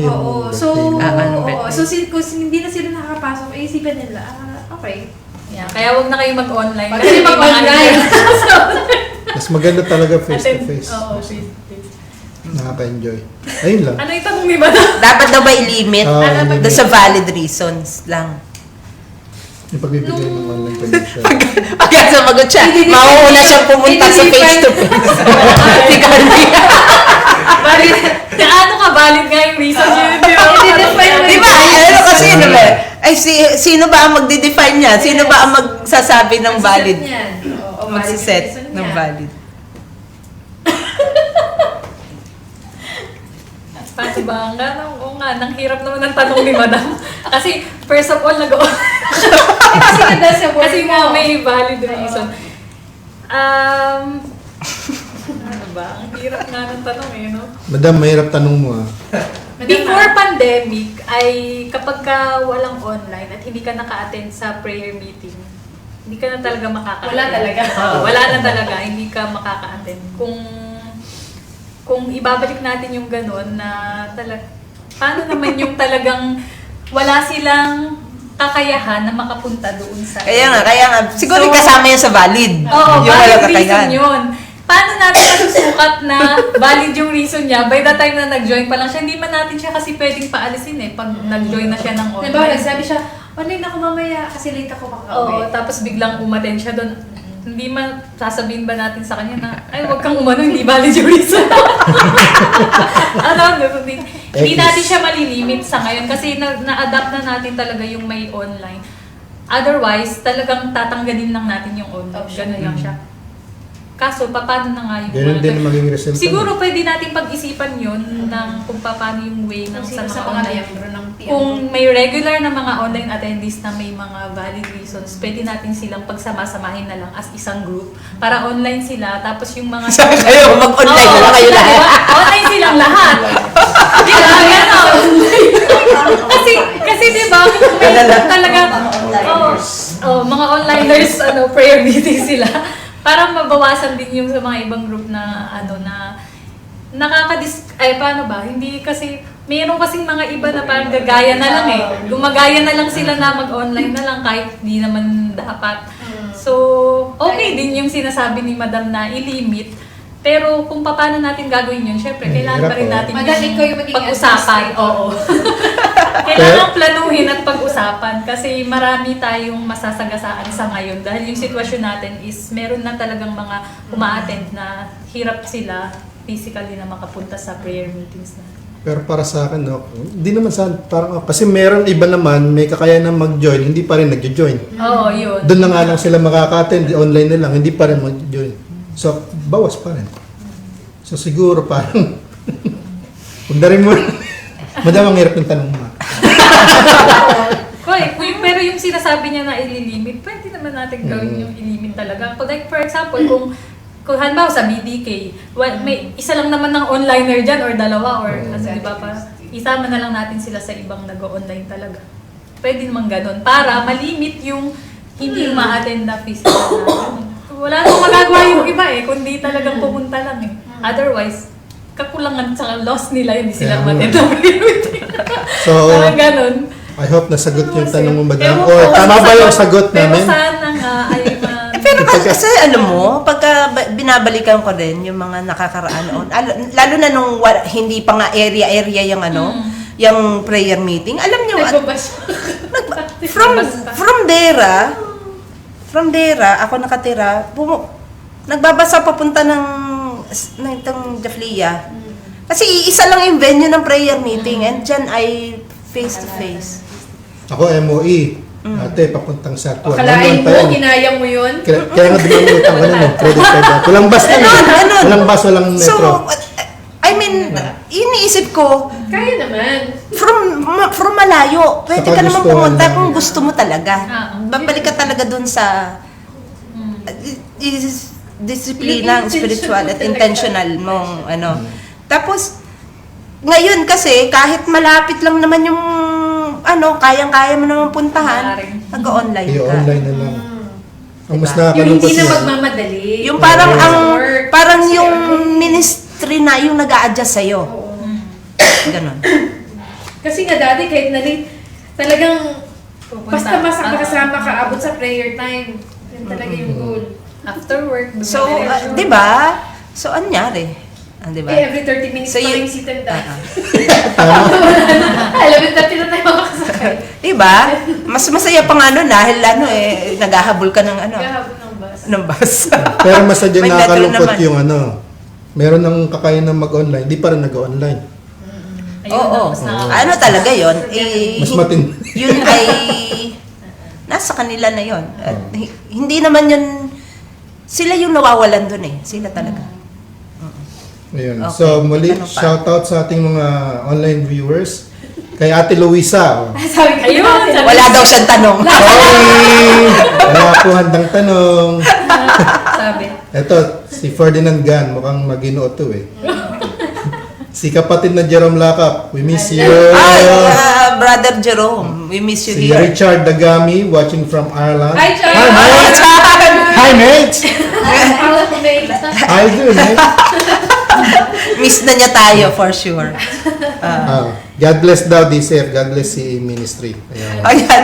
yung So, birthday. kung hindi na sila nakakapasok, isipin nila, okay. Yeah, kaya wag na kayo mag-online. Kasi mag-online. Mas maganda talaga face-to-face. Oo, face-to-face. Nakaka-enjoy. Ayun lang. Ano yung tanong ni Madam? Dapat daw ba i-limit? limit. Sa valid reasons lang. Yung pagbibigay ng online connection. Kaya sumagot siya, mauuna siyang pumunta sa face-to-face. Si Carly. Valid. Gaano ka valid nga yung reason yun? Di ba? Ano kasi yun ba? Ay, sino ba ang magde-define niya? Sino ba ang magsasabi ng valid? Magsiset ng valid. Paano ba? Oo nga, nang hirap naman ang tanong ni Madam. Kasi, first of all, kasi nga may valid reason. Ano ba? Ang hirap nga ng tanong no? Madam, mahirap tanong mo Before pandemic, ay kapag ka walang online at hindi ka naka-attend sa prayer meeting, hindi ka na talaga makaka-attend. Wala talaga. Wala na talaga, hindi ka makaka-attend. Kung ibabalik natin yung gano'n na paano naman yung talagang wala silang kakayahan na makapunta doon sa... Kaya nga. Siguro kasama yan sa valid. Oo, yung valid walang reason kakayahan. yun. Paano natin masusukat na valid yung reason niya? By the time na nag-join pa lang siya, hindi man natin siya kasi pwedeng paalisin pag nag-join na siya ng online. Diba, nagsabi siya, online ako mamaya kasi late ako makaka-uwi. Oo, tapos biglang umattend siya doon. Hindi man sasabihin ba natin sa kanya na, ay, wag kang umano, hindi valid yung reason. Hindi natin siya malilimit sa ngayon kasi na-adapt na natin talaga yung may online. Otherwise, talagang tatanggalin lang natin yung online. Ganun lang siya. Kaso, paano na nga yung Ganun din ang magiging resulta. Siguro pwede nating pag-isipan yun ng kung paano yung way ng sa mga Sa mga online. miyembro ng PMO. Kung may regular na mga online attendees na may mga valid reasons, pwede natin silang pagsama-samahin na lang as isang group para online sila. Tapos yung mga... Sabi kayo, mag-online na lang kayo sila, lahat. diba? Online silang lahat. Di ba? Ganon. kasi di ba, may talaga, mga onliners, prayer meeting sila. Para mabawasan din yung sa mga ibang group na na paano ba? Hindi kasi mayroon kasing mga iba na parang gagaya na lang Gumagaya na lang sila na mag-online na lang kahit di naman dapat. So, okay din yung sinasabi ni Madam na i-limit. Pero kung paano natin gagawin yun, syempre, kailangan pa rin natin Madam, ikaw yung magiging pag-usapan. Oo. Kailangan planuhin at pag-usapan kasi marami tayong masasagasaan sa ngayon dahil yung sitwasyon natin is meron na talagang mga uma-attend na hirap sila physically na makapunta sa prayer meetings na. Pero para sa akin, no, hindi naman parang, kasi meron iba naman, may kakayanan mag-join, hindi pa rin nag-join. Oo, yun. Doon na nga lang sila makaka-attend, online na lang, hindi pa rin mag-join. So, bawas pa rin. So, siguro parang, huwag na rin mo, madamang hirap yung tanong mo. Pero yung sinasabi niya na i-limit, pwede naman natin gawin yung i-limit talaga. Like for example, kung halimbawa sa BDK, may isa lang naman ng onliner dyan or dalawa or di ba pa, isama na lang natin sila sa ibang nag-online talaga. Pwede naman ganun para malimit yung hindi ma-attend na physical na. Wala nang magagawa yung iba kundi talagang pumunta lang Otherwise, kakulangan sa loss nila, hindi sila ma-attend na meeting. So, parang ganun. I hope nasagot yung tanong mo, madam. Ewan O, ko, tama ba yung sagot Pero namin? sana nga ay Pero kasi alam mo, pagka binabalikan ko rin yung mga nakakaraan noon, lalo na nung hindi pa nga area yung yung prayer meeting, alam niyo, from Dera, ako nakatira, nagbabasa papunta ng itong Jaflia. Kasi isa lang yung venue ng prayer meeting and dyan ay face to face. Ako, MOE. Ate, papuntang sa Tuan. Akalain mo, ginaya mo yun? Kaya nga dumamit ang credit card. Walang bus lang. Walang bus, walang metro. So, I mean, iniisip ko, Kaya naman. from malayo, pwede Saka ka naman gustuhan pumunta lang. kung gusto mo talaga. Babalik ka talaga dun sa disiplina, spiritual at intentional mong Tapos, ngayon kasi, kahit malapit lang naman yung kayang-kaya mo naman puntahan, nag-online ka. I-online na lang. Ang mas Diba? Yung nakakalungkot hindi na yan. magmamadali. Yung parang Work. parang Kasi yung ministry na yung nag-a-adjust sa'yo. Ganon. Kasi nga dati kahit na late, talagang Pupunta. basta makasama ka abot sa prayer time. Yun talaga yung goal. after work. So, di ba? So, anyari? Di ba? Every 30 minutes So, pa you- yung sit and down. Tama. Alam mo, dati na tayo makakasakay. Di ba? Mas masaya pa nga nun dahil naghahabol ka ng Gahabon ng bus. ng bus. Pero mas sadya May nakakalungkot naman. yung meron ng kakayanan mag-online, di pa rin nag-online. Oo. Mas nakaka- Talaga yon? Mas matindi. Yun ay nasa kanila na yon. At hindi naman yun, sila yung nawawalan dun Sila talaga. Ayun. Okay. So, muli, Ano pa? shoutout sa ating mga online viewers. Kay Ate Luisa. Sabi ko, Ayun, sabi- Wala daw siyang tanong. Sorry! Wala po handang tanong. Sabi. Eto, si Ferdinand Gan, mukhang maginoo to Si kapatid na Jerome Lakap, we miss you. Brother Jerome, we miss you Si here. Richard Dagami, watching from Ireland. Hi, Char! Hi, mate! Hi, mate! Akala ko may How you doing, mate? Miss na niya tayo for sure. God bless daw, D.C.F. God bless si ministry. Ayan. Ayan.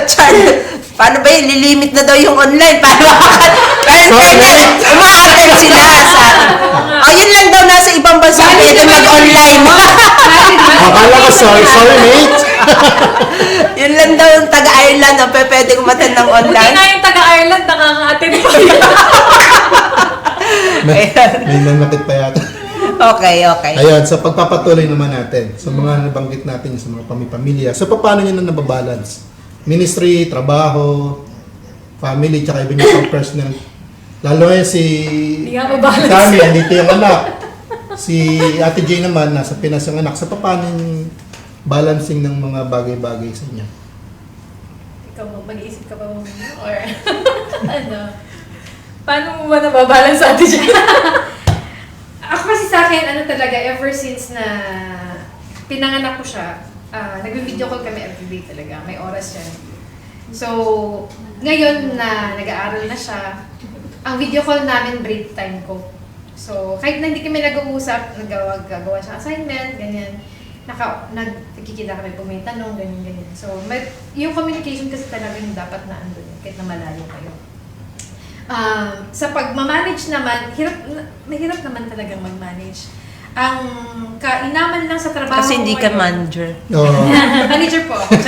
Chan, paano ba yun? Lilimit na daw yung online. Paano umaattend sila sa... yun lang daw nasa ibang bansa pwede mag-online. Akala ko, sorry, mate. Yun lang daw yung taga-Ireland na pwede umattend ng Buti online. nga yung taga-Ireland nakaka-attend pa. May nanakit pa yata. Okay. Ayun, so pagpapatuloy naman natin sa mga nabanggit natin sa mga pamilya. So paano nyo na nababalance? Ministry, trabaho, family, tsaka even yung personal Lalo ngayon si Hindi nga mabalance. Kami, andito yung anak. Si Ate Jay naman, nasa Pinas yung anak. So, paano yung balancing ng mga bagay-bagay sa inyo? Ikaw mag-iisip ka pa mo or ano? Paano mo ba nababalance sa atin dyan? Ako kasi sa akin, ano talaga, ever since na pinanganak ko siya, nag-video call kami everyday talaga. May oras yan. So, ngayon na nag-aaral na siya, ang video call namin break time ko. So, kahit na hindi kami nag-uusap, gagawa siya assignment, ganyan. Nagkikita kami kung may tanong, ganyan. So, yung communication kasi talagang dapat na andun, kahit na malayo kayo. Sa pagmamanage naman, mahirap naman talagang mag-manage. Ang kainaman lang sa trabaho Kasi hindi ko ka ngayon- manager. Oo. Manager po ako.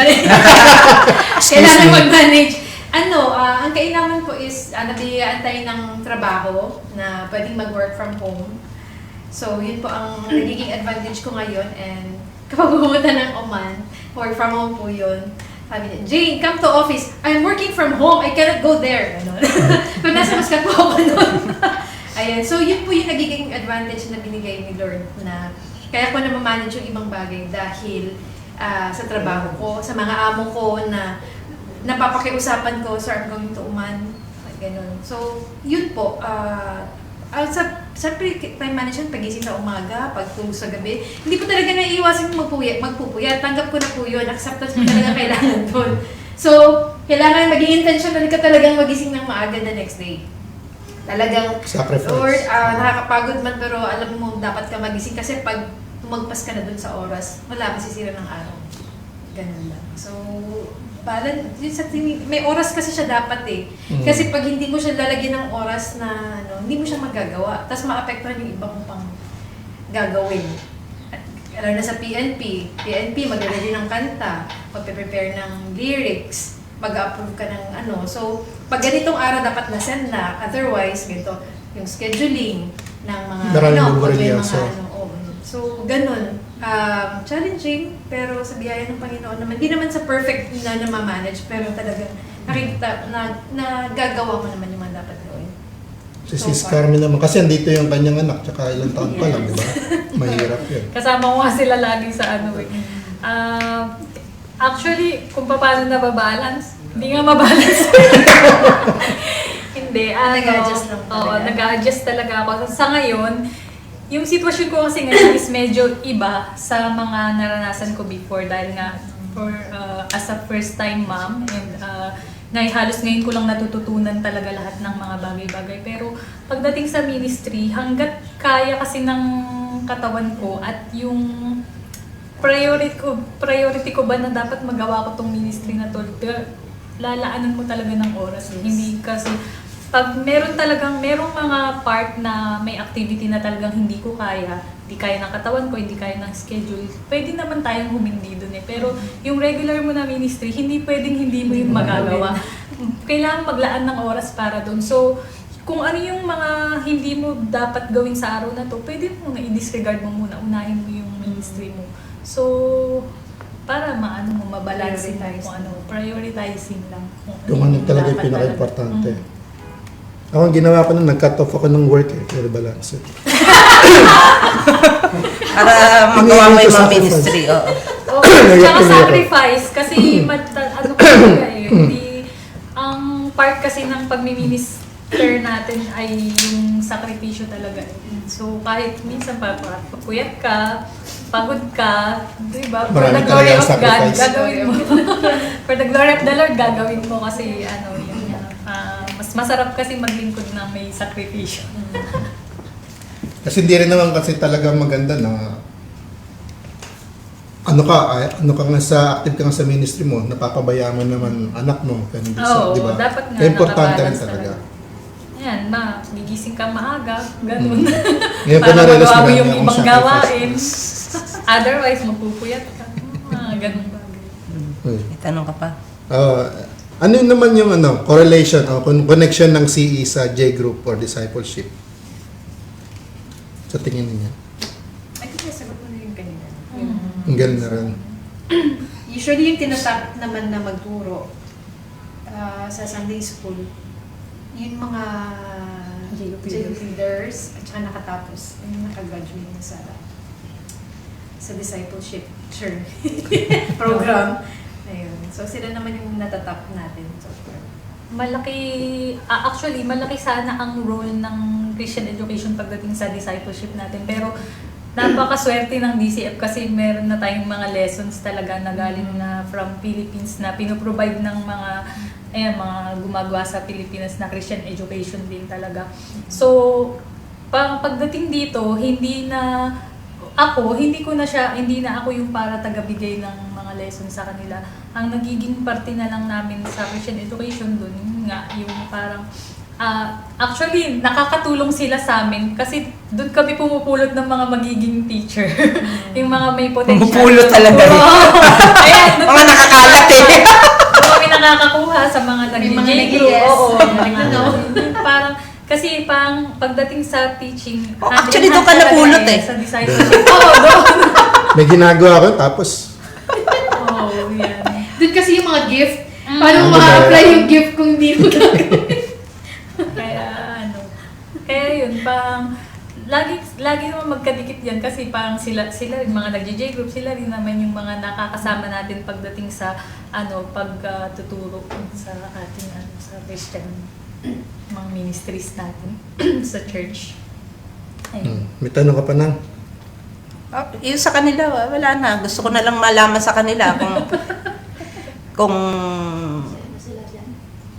Kailangan mag-manage. Ang kainaman po is nabiyayaan tayo ng trabaho na pwedeng mag-work from home. So, yun po ang nagiging advantage ko ngayon. And kapag pumunta ng Oman, work from home po yun. Sabi niya, Jane, come to office. I'm working from home. I cannot go there. Ano? Pero nasa Muscat po ako noon. Ayan. So, yun po yung nagiging advantage na binigay ni Lord na kaya ko na ma-manage yung ibang bagay dahil sa trabaho ko, sa mga amo ko na napapakiusapan ko, sir, I'm going to Oman. Ganun. So, yun po. Sa time management, pagising sa umaga, pagtulog sa gabi, hindi po talaga naiiwasan magpupuyat. Tanggap ko na po yun. Acceptance po talaga kailangan doon. So, kailangan maging intentional ka talagang magising ng maaga the next day. Talagang, Sacrifice. Lord, nakakapagod man pero alam mo dapat ka magising kasi pag tumagpas ka na dun sa oras, wala, masisira ng araw. Ganun lang. So, may oras kasi siya dapat eh. Kasi pag hindi mo siya lalagyan ng oras na hindi mo siya magagawa. Tapos maapektuhan yung iba mo pang gagawin. Alam na sa PNP, maglalagay ng kanta, magpe-prepare ng lyrics, mag-approve ka ng So, pag ganitong araw dapat na-send na. Otherwise, ganito, yung scheduling ng mga Maraming pag may bumarya, mga So, ganun. Challenging, pero sa biyaya ng Panginoon naman, hindi naman sa perfect na ma-manage, pero talagang nakikita na gagawa mo naman yung mga dapat gawin. Si Sis Carmen naman, kasi andito yung kanyang anak, tsaka ilang taon pa lang, di ba? Mahirap yun. Kasama ko nga sila lagi sa actually, kung paano nababalance, hindi nga mabalance. Hindi, Nag-a-adjust lang talaga. Oo, nag-a-adjust talaga ako. Sa ngayon, yung sitwasyon ko kasi ngayon is medyo iba sa mga naranasan ko before dahil nga as a first time mom and halos ngayon ko lang natututunan talaga lahat ng mga bagay-bagay. Pero pagdating sa ministry, hanggat kaya kasi ng katawan ko at yung priority ko ba na dapat magawa ko tong ministry na to, lalaanan mo talaga ng oras. Yes. Hindi kasi pag merong mga part na may activity na talagang hindi ko kaya, hindi kaya ng katawan ko, hindi kaya ng schedule, pwede naman tayong humindi dun eh. Pero yung regular mo na ministry, hindi pwedeng hindi mo yung magagawa. Kailangan maglaan ng oras para dun. So, kung ano yung mga hindi mo dapat gawin sa araw na to, pwede mo na i-disregard mo muna, unahin mo yung ministry mo. So, para mabalance mo, prioritizing lang. Kung ano talaga yung dapat pinaka-importante. Ako, ang ginawa ko nun, nag-cut off ako ng work pero balance it. Para magawa mo Hindi yung mga sacrifice. ministry. Oo. Tsaka sacrifice, kasi ang part kasi ng pagmi-minister natin ay yung sakripisyo talaga. So kahit minsan pagpuyat ka, pagod ka, di ba? For Marami the glory talagang of God, sacrifice. gagawin mo. For the glory of the Lord, gagawin mo kasi mas masarap kasi maglingkod na may sakripisyo. Kasi hindi rin naman kasi talaga maganda na ano ka nga sa active ka nga sa ministry mo, napapabayaan mo naman anak mo, ganun Oo, di ba? dapat nga Importante rin nakabalance talaga. Yan, gigising ka maaga, ganun. Ngayon ko Para na-realize magawa mo marami yung akong ibang sacrifice. gawain. Otherwise, magpupuyat ka. Ganun bagay. Uy. May tanong ka pa? Ano naman yung correlation o connection ng CE sa J group or discipleship? Sa tingin niyo? Ay, kasi sagot mo na yung kanina. Ang galing na rin. Usually yung tinatap naman na magturo sa Sunday school, yung mga JUP leaders, at saka nakatapos, nakagraduate na sa discipleship program. Ayun. So sila naman yung natatap natin so far. Actually, malaki sana ang role ng Christian education pagdating sa discipleship natin. Pero napakaswerte ng DCF kasi meron na tayong mga lessons talaga na galing na from Philippines na pinoprovide ng mga gumagawa sa Pilipinas na Christian education din talaga. So, pagdating dito, hindi na ako yung para tagabigay ng mga lessons sa kanila. Ang nagiging parte na lang namin sa Christian education dun, yung parang actually, nakakatulong sila sa amin kasi doon kami pumupulot ng mga magiging teacher. Yung mga may potential. Pumupulot talaga. Ayan, Mga nakakalat eh. Doon kami nakakakuha sa mga nag-group. Oo, parang, kasi pagdating sa teaching, Actually, doon ka napulot eh. Sa discipleship. Oo, doon. May ginagawa ko, tapos Oo, yan. Doon kasi yung mga gift, paano mo ma-apply yung gift kung hindi mo Kaya yun, lagi naman magkadikit yan kasi parang sila rin, mga nag-JJ group, sila rin naman yung mga nakakasama natin pagdating sa pagtuturo sa ating sa Christian mga ministries natin sa church. Ayun. may tanong ka pa nang. Yung sa kanila, wala na. Gusto ko na lang malaman sa kanila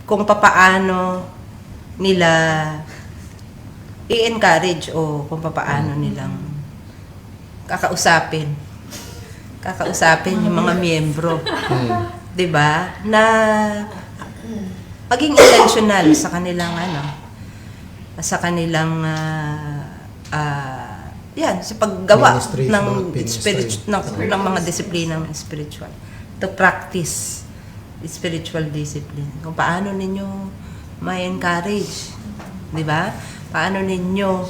kung papaano nila i-encourage o kung papaano nilang kakausapin yung mga miyembro. 'Di ba? Na maging intentional sa kanilang sa paggawa Ministries, ng ministry. ng mga disiplinang spiritual, to practice spiritual discipline. Kung paano ninyo ma-encourage, 'di ba? Paano ninyo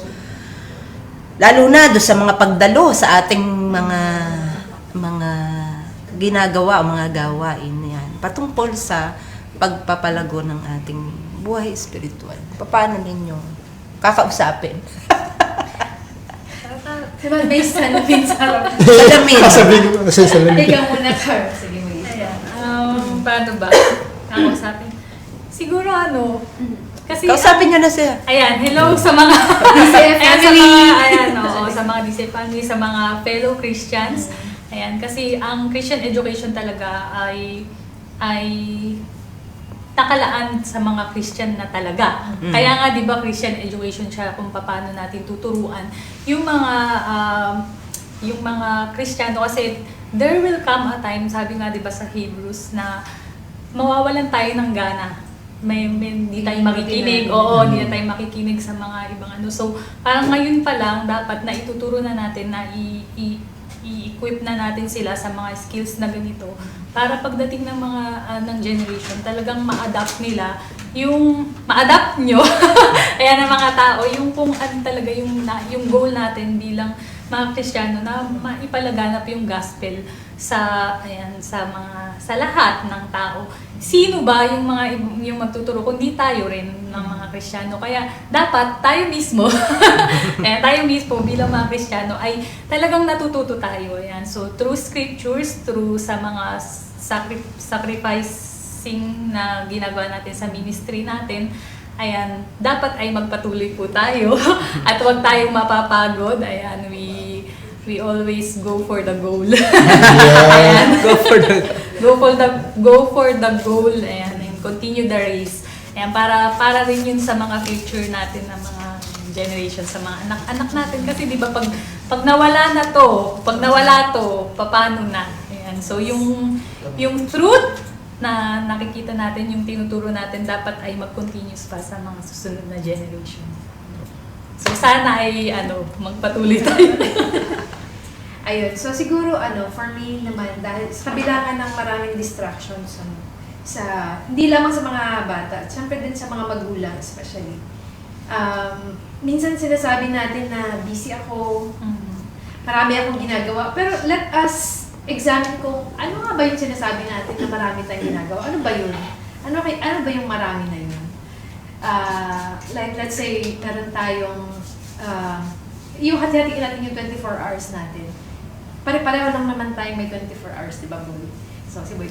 lalo na do sa mga pagdalo sa ating mga ginagawa o mga gawain yan patungkol sa pagpapalago ng ating buhay spiritual. Paano ninyo kakausapin? Diba, may salamin sa harap. Salamin. Sabihin ko kasi salamin. Ikaw muna, Carl. Sige mo. Paano ba? Kausapin? Siguro kasi Kausapin nyo na siya. ayan, hello sa mga DCF family. Sa mga DCF family, sa mga fellow Christians. Ayan, kasi ang Christian education talaga ay nakalaan sa mga Christian na talaga. Kaya nga 'di ba Christian education siya kung paano natin tuturuan yung mga Kristiyano kasi there will come a time, sabi nga 'di ba sa Hebrews na mawawalan tayo ng gana. Hindi tayo makikinig. Oo, hindi na tayo makikinig sa mga ibang So, parang ngayon pa lang, dapat na ituturo na natin na i-equip na natin sila sa mga skills na ganito para pagdating ng mga ng generation, talagang ma-adapt nila ma-adapt nyo ayan ang mga tao, yung kung talaga yung goal natin bilang mga Kristiyano na maipalaganap yung gospel sa lahat ng tao. Sino ba yung magtuturo kundi tayo rin ng mga Kristiyano? Kaya dapat tayo mismo bilang mga Kristiyano ay talagang natututo tayo. Ayan. So through scriptures, through sa mga sacrificing na ginagawa natin sa ministry natin, ayan, dapat ay magpatuloy po tayo at huwag tayong mapapagod. Ayan, we always go for the goal. Ayan, go for the goal. Ayan, and continue the race. Ayan, para rin yun sa mga future natin na mga generation, sa mga anak natin. Kasi di ba pag nawala to, paano na? Ayan, so yung truth na nakikita natin, yung tinuturo natin, dapat ay mag-continuous pa sa mga susunod na generation. So sana ay magpatuloy tayo. Ayun. So siguro for me naman, dahil sa kabilangan ng maraming distractions hindi lamang sa mga bata, siyempre din sa mga magulang especially. Minsan sinasabi natin na busy ako, marami akong ginagawa, pero let us examine kung ano nga ba yung sinasabi natin na marami tayong ginagawa. Ano ba yun? Ano ba yung marami na yun? like let's say, meron tayong, yung hati-hatiin natin yung 24 hours natin. Pare-pareho lang naman tayo may 24 hours, di ba, Boy? So, si Boy.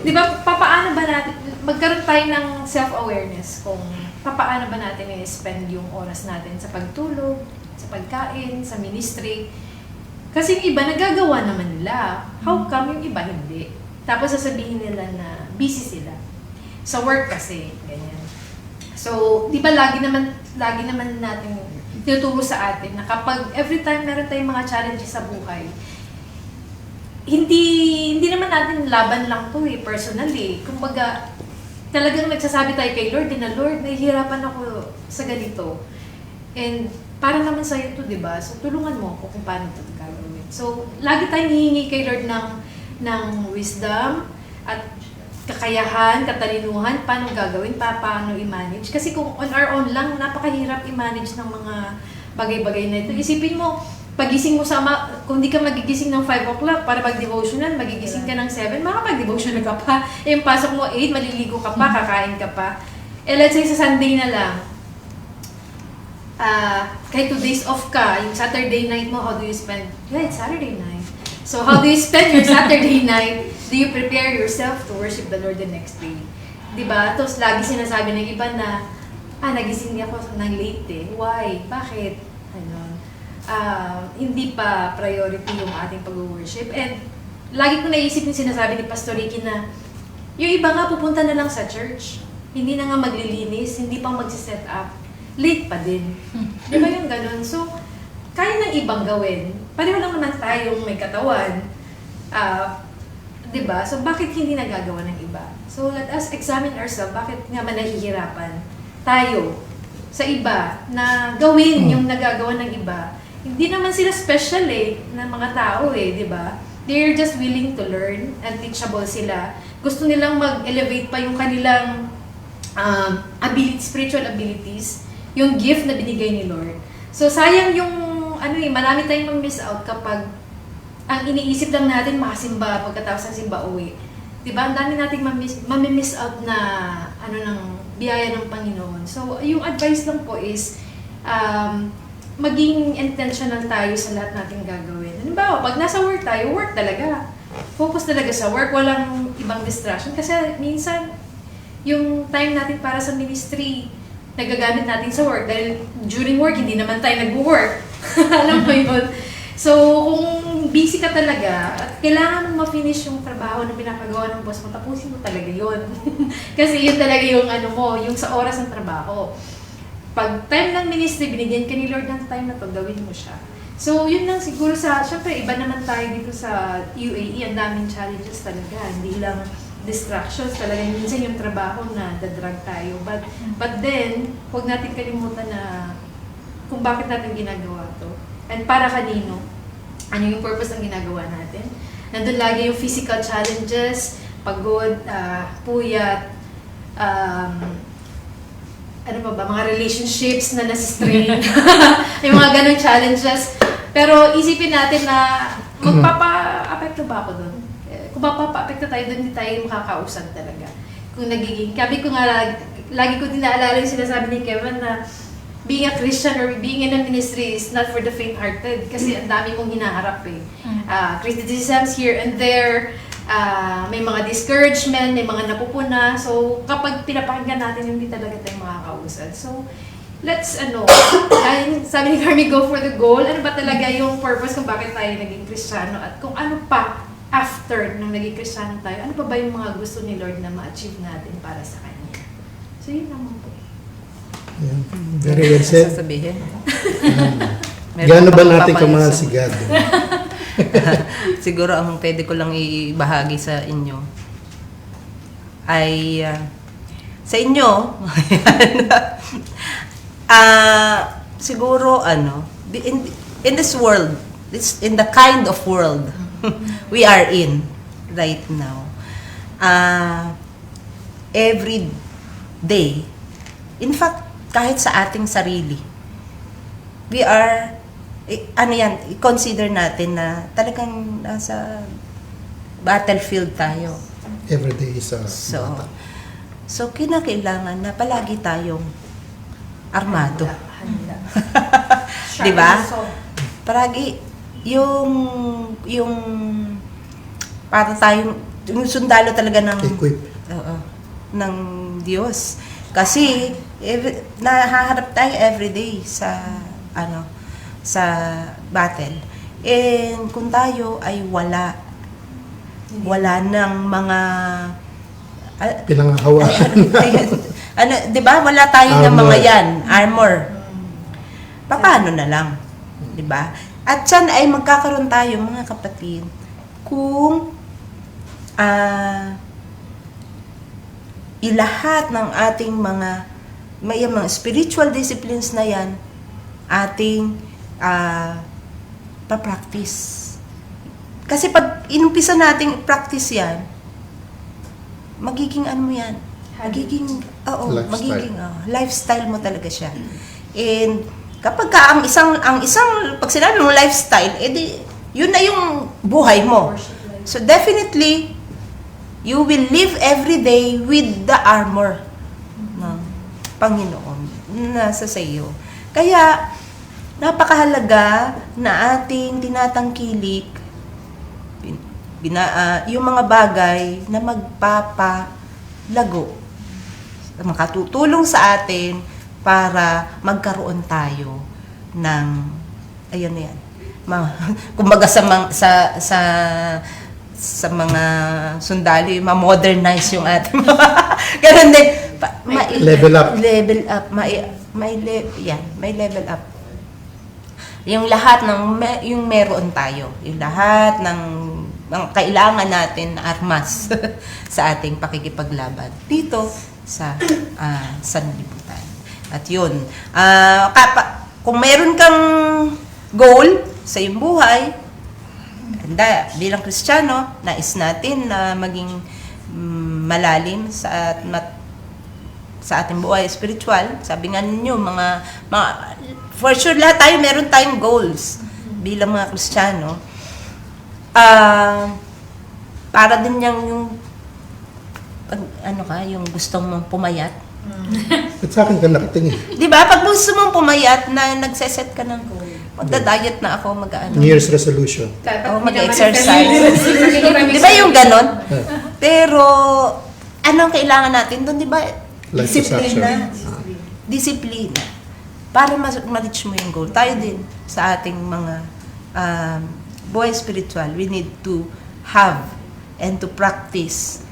Di ba, papaano ba natin, magkaroon tayo ng self-awareness kung papaano ba natin i-spend yung oras natin sa pagtulog, sa pagkain, sa ministry. Kasi yung iba, nagagawa naman nila. How come yung iba hindi? Tapos sasabihin nila na busy sila. Sa work kasi, ganyan. So, di ba lagi naman natin tinuturo sa atin na kapag every time meron tayong mga challenges sa buhay, hindi naman natin laban lang to personally. Kumbaga, talagang nagsasabi tayo kay Lord, na Lord, nahihirapan ako sa ganito. And para naman sa'yo to, di ba? So, tulungan mo ako kung paano ito gagawin. So, lagi tayong hihingi kay Lord ng wisdom at kakayahan, katalinuhan, paano gagawin, paano i-manage. Kasi kung on our own lang, napakahirap i-manage ng mga bagay-bagay na ito. Isipin mo, pagising mo kung di ka magigising ng 5 o'clock para mag-devotional, magigising ka ng 7, makapag-devotional ka pa. Eh, yung pasok mo 8, maliligo ka pa, kakain ka pa. Eh, let's say sa Sunday na lang, kahit 2 days off ka, yung Saturday night mo, how do you spend? Yeah, it's Saturday night. So, how do you spend your Saturday night? Do you prepare yourself to worship the Lord the next day? Diba? Tapos, lagi sinasabi ng iba na, nagising ako ng late eh. Why? Bakit? Hindi pa priority yung ating pag-worship. And, lagi ko naisip yung sinasabi ni Pastor Ricky na, yung iba nga pupunta na lang sa church. Hindi na nga maglilinis, hindi pa magsiset up. Late pa din. Di ba yung ganun? So, kaya ng ibang gawin. Pareho lang naman tayong may katawan. Di ba? So, bakit hindi nagagawa ng iba? So, let us examine ourselves. Bakit nga man nahihirapan tayo sa iba na gawin yung nagagawa ng iba? Hindi naman sila special na mga tao di ba? They're just willing to learn and teachable sila. Gusto nilang mag-elevate pa yung kanilang spiritual abilities, yung gift na binigay ni Lord. So, sayang yung, marami tayong ma-miss out kapag ang iniisip lang natin makasimba pagkatapos ng simba uwi. Diba? Ang dami nating ma-miss out na, ng biyaya ng Panginoon. So, yung advice lang po is, maging intentional tayo sa lahat nating gagawin. Halimbawa, pag nasa work tayo, work talaga. Focus talaga sa work, walang ibang distraction. Kasi minsan, yung time natin para sa ministry, nagagamit natin sa work. Dahil during work, hindi naman tayo nag-work. Alam mo yun? So, kung busy ka talaga, at kailangan mo ma-finish yung trabaho na pinapagawa ng boss mo, tapusin mo talaga yun. Kasi yun talaga yung yung sa oras ng trabaho. Pag time ng ministry, binigyan ka ni Lord ng time na to, gawin mo siya. So, yun lang siguro syempre, iba naman tayo dito sa UAE, ang daming challenges talaga. Hindi lang distractions talaga. Minsan yung trabaho na dadrag tayo. But then, huwag natin kalimutan na kung bakit natin ginagawa to. And para kanino? Ano yung purpose ng ginagawa natin? Nandun lagi yung physical challenges, pagod, puyat, mga relationships na nasistrain. Yung mga ganong challenges. Pero isipin natin na magpapa-apekto ba ako doon? Kung mapapa-apekto tayo doon, hindi tayo makakausap talaga. Kung sabi ko nga, lagi ko din naalala yung sinasabi ni Kevin na being a Christian or being in a ministry is not for the faint-hearted kasi ang dami mong hinaharap criticisms here and there, may mga discouragement, may mga napupuna. So, kapag pinapakinggan natin, hindi talaga tayo makakausad. So, let's, sabi ni Carmi, go for the goal. Ano ba talaga yung purpose kung bakit tayo naging Kristiyano at kung ano pa after nung naging Kristiyano tayo, ano pa ba yung mga gusto ni Lord na ma-achieve natin para sa Kanya? So, yun naman po. Yeah. Very well said. Sasabihin. Gaano ba natin kamahal si God? Siguro ang pwede ko lang ibahagi sa inyo ay sa inyo siguro in this world, in the kind of world we are in right now, every day, in fact kahit sa ating sarili, we are i-consider natin na talagang nasa battlefield tayo. Every day is a So, battle. So, kinakailangan na palagi tayong armado. Handa. Di ba? So, Palagi, yung para tayong, yung sundalo talaga ng, Equip. oo, ng Diyos. Kasi, nahaharap tayo everyday sa, sa battle. And kung tayo ay wala ng mga, Pinanghawaan. di ba? Wala tayo ng Armor. mga yan, armor. Paano na lang? Di ba? At yan ay magkakaroon tayo, mga kapatid, kung ilahat ng ating may mga spiritual disciplines na yan, ating pa-practice. Kasi pag inumpisa nating practice yan, magiging yan? Magiging, Lifestyle. magiging lifestyle mo talaga siya. And kapag ang isang pag sinabi mo lifestyle, edi yun na yung buhay mo. So definitely you will live every day with the armor ng Panginoon nasa sa iyo. Kaya napakahalaga na ating tinatangkilik yung mga bagay na magpapalago, makatutulong sa atin para magkaroon tayo ng ayun na yan. Kumbaga sa mga sundalo, ma-modernize yung ating ganun din. Level up. Level up. May level up. Yung lahat yung meron tayo. Yung lahat ng kailangan natin na armas sa ating pakikipaglaban dito sa sanlibutan. At yun, kung meron kang goal sa iyong buhay, bilang Kristiyano, nais natin na maging malalim sa ating buhay spiritual. Sabi nga ninyo, for sure lahat tayo meron tayong goals bilang mga Kristiyano. Para din yung yung gustong mong pumayat. At sa akin ka nakatingin. Di ba? Pag gusto mong pumayat na nagseset ka ng goal, magda-diet na ako, New Year's resolution. mag-exercise. Di ba yung ganon? Pero, anong kailangan natin doon, di ba? Life is Disiplina. action. Disiplina. Para ma-reach mo yung goal. Tayo din sa ating mga buhay spiritual, we need to have and to practice.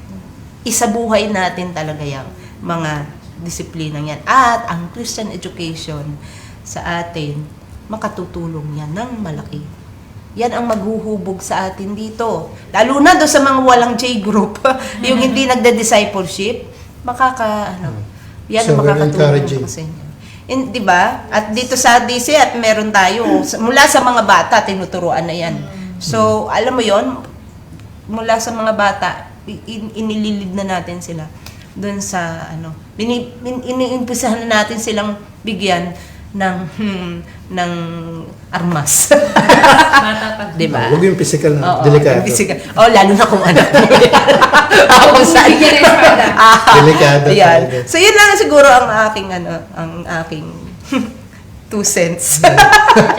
Isabuhay natin talaga yung mga disiplina yan. At ang Christian education sa atin, makatutulong yan ng malaki. Yan ang maghuhubog sa atin dito. Lalo na doon sa mga walang J group, yung hindi nagde-discipleship, yan ang So, we're makakatulong encouraging. sa inyo. Di ba? At dito sa DC at meron tayo, mula sa mga bata, tinuturuan na yan. So, alam mo yon, mula sa mga bata, inililid na natin sila doon sa iniimpisahan na natin silang bigyan ng armas. Bata pa. Di ba? Huwag yung physical na, Oo, delikado. yung physical. Lalo na kung anak mo. Kung saan. Delikado Yan. talaga. So, yun lang siguro ang aking 2 cents.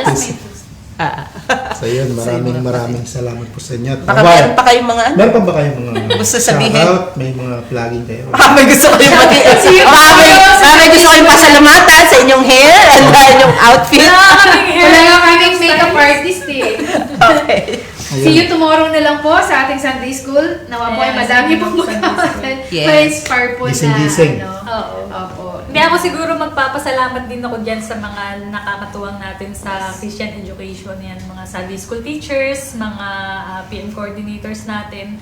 Just my So yun, maraming salamat po sa inyo. Baka meron pa kayong mga Meron pa ba kayong mga Gusto sabihin? shoutout? May mga plugging kayo? may gusto ko yung may gusto ko yung pasalamatan sa inyong hair and inyong outfit. Wala nga kaming makeup artist eh. Okay. See you tomorrow na lang po sa ating Sunday School. Nawa po ay madami pang magkakaroon. Yes. Ma-inspire po Gising-gising. na Oo. Opo. Hindi, ako siguro magpapasalamat din ako dyan sa mga nakakatuwang natin sa Christian education. Yan, mga Sunday school teachers, mga PM coordinators natin.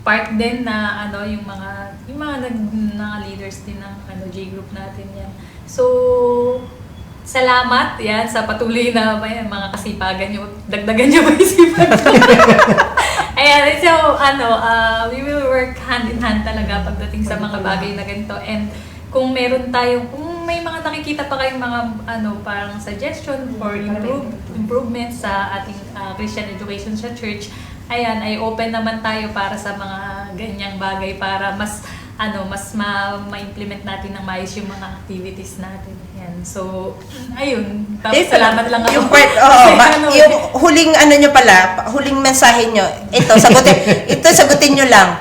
Part din na yung mga leaders din ng J group natin yan. So, salamat yan sa patuloy na mga kasipagan nyo. Dagdagan nyo ba yung sipag ko? Ayan, so we will work hand in hand talaga pagdating sa mga bagay na ganito. And kung may mga nakikita pa kayong mga parang suggestion for improvement sa ating Christian education sa church, ayan, ay open naman tayo para sa mga ganyang bagay para mas mas ma-implement natin ng maayos yung mga activities natin. Yan. So, ayun. Tapos salamat lang ako. Yung part, yung huling ano nyo pala, huling mensahe nyo, sagutin nyo lang.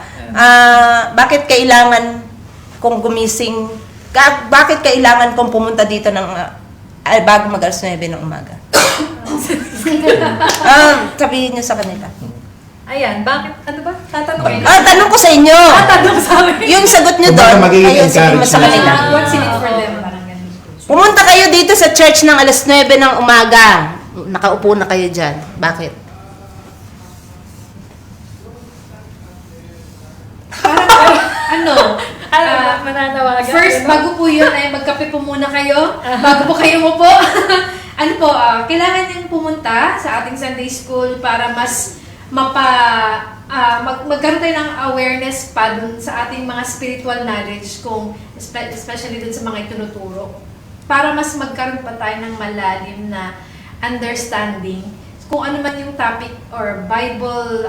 Bakit kailangan kong gumising, bakit kailangan kong pumunta dito ng bago mag-alas 9 ng umaga? Sabihin nyo sa kanila. Ayan, bakit? Ano ba? Tatanungin? Tanong ko sa inyo. Tanong sa amin. Yung sagot nyo Kumbaga doon, magiging kayo sabihin mo sa encouragement. kanila. What's in it for them? Parang ganun. Pumunta kayo dito sa church ng alas 9 ng umaga. Nakaupo na kayo dyan. Bakit? Ano? Mananawagan? First, bago po yun ay magkape po muna kayo. Bago po kayo mo po. Ano po, kailangan niyong pumunta sa ating Sunday School para mas magkaroon tayo ng awareness pa dun sa ating mga spiritual knowledge, kung especially dun sa mga itinuturo. Para mas magkaroon pa tayo ng malalim na understanding kung ano man yung topic or Bible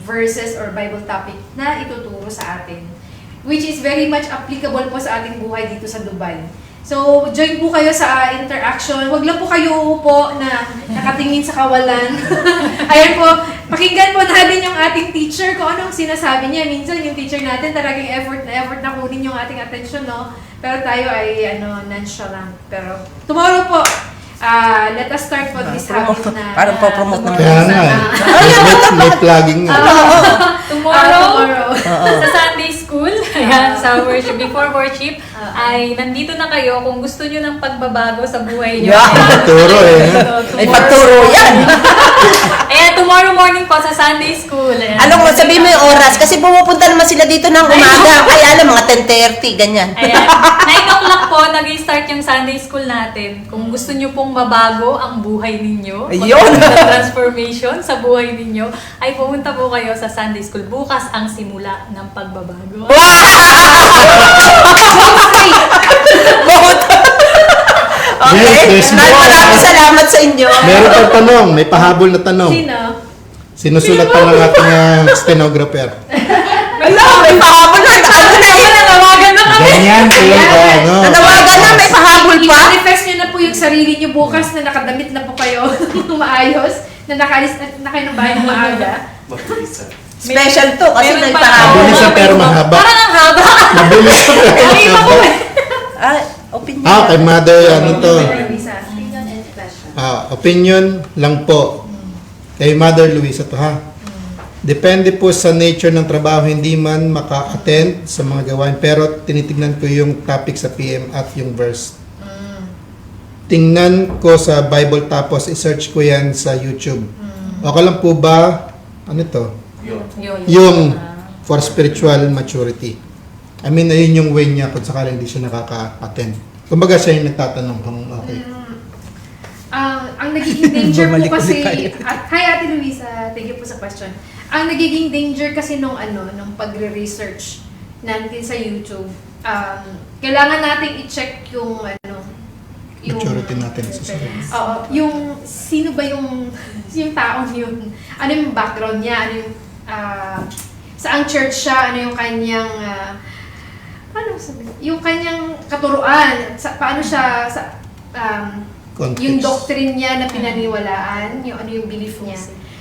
verses or Bible topic na ituturo sa atin. Which is very much applicable po sa ating buhay dito sa Dubai. So, join po kayo sa interaction. Huwag lang po kayo uupo na nakatingin sa kawalan. Ayan po, pakinggan po natin yung ating teacher kung anong sinasabi niya. Minsan yung teacher natin talagang effort na kunin yung ating attention, no? Pero tayo ay nonchalant. Pero tomorrow po, let us start po this habit na... Parang po-promote naman. Kaya nga eh. May plugging nga. Tomorrow, sa Sunday School, ayan, sa worship, before worship, ay nandito na kayo kung gusto nyo ng pagbabago sa buhay nyo. Yeah. Pagturo eh. May pagturo yan. Ayan, tomorrow morning po sa Sunday School. Ayan. Alam mo, sabihin mo yung oras. Kasi pumupunta naman sila dito ng umaga. Kaya alam, mga 10:30, ganyan. Ayan. 9 o'clock po, nag-start yung Sunday School natin. Kung gusto nyo pong mabago ang buhay ninyo, Ayun. magkaroon ng transformation sa buhay ninyo, ay pumunta po kayo sa Sunday School. Bukas ang simula ng pagbabago. Okay. Yes, yes. Maraming salamat sa inyo. Meron pang tanong, may pahabol na tanong. Sino? Sinusulat pa ng ating stenographer. Wala, may pahabol na. Nanawagan na kami. Ganyan po yung ano. Nanawagan na, may pahabol pa. I-manifest nyo na po yung sarili nyo bukas na nakadamit na po kayo maayos, na nakalis na kayo ng bahay ng maaga. Special to kasi Meron may pa- pahabol. Mabilis ang pero mahaba. Parang ang haba. Mabilis ang pero Ay, iba po mahaba. eh. Opinion. Kay mother, ano to? Luisa. Opinion lang po. Kay Mother Luisa to ha. Depende po sa nature ng trabaho, hindi man maka-attend sa mga gawain. Pero tinitignan ko yung topic sa PM at yung verse. Tingnan ko sa Bible tapos i-search ko yan sa YouTube. Okay lang po ba? Ano to? Yung for spiritual maturity. I mean, ayun yung way niya kung sakaling hindi siya nakaka-attend. Kumbaga siya yung nagtatanong kung okay. Ang nagiging danger po Bumalik kasi, ulit tayo. hi Ate Luisa, thank you po sa question. Ang nagiging danger kasi nung pagre-research natin sa YouTube, kailangan nating i-check yung Maturity natin sa sarili. Oo, yung sino ba yung taong yun? Ano yung background niya? Ano yung saang church siya? Ano yung kanyang yung kanyang katuruan? Paano siya Context. yung doctrine niya na pinaniwalaan, yung ano yung belief niya.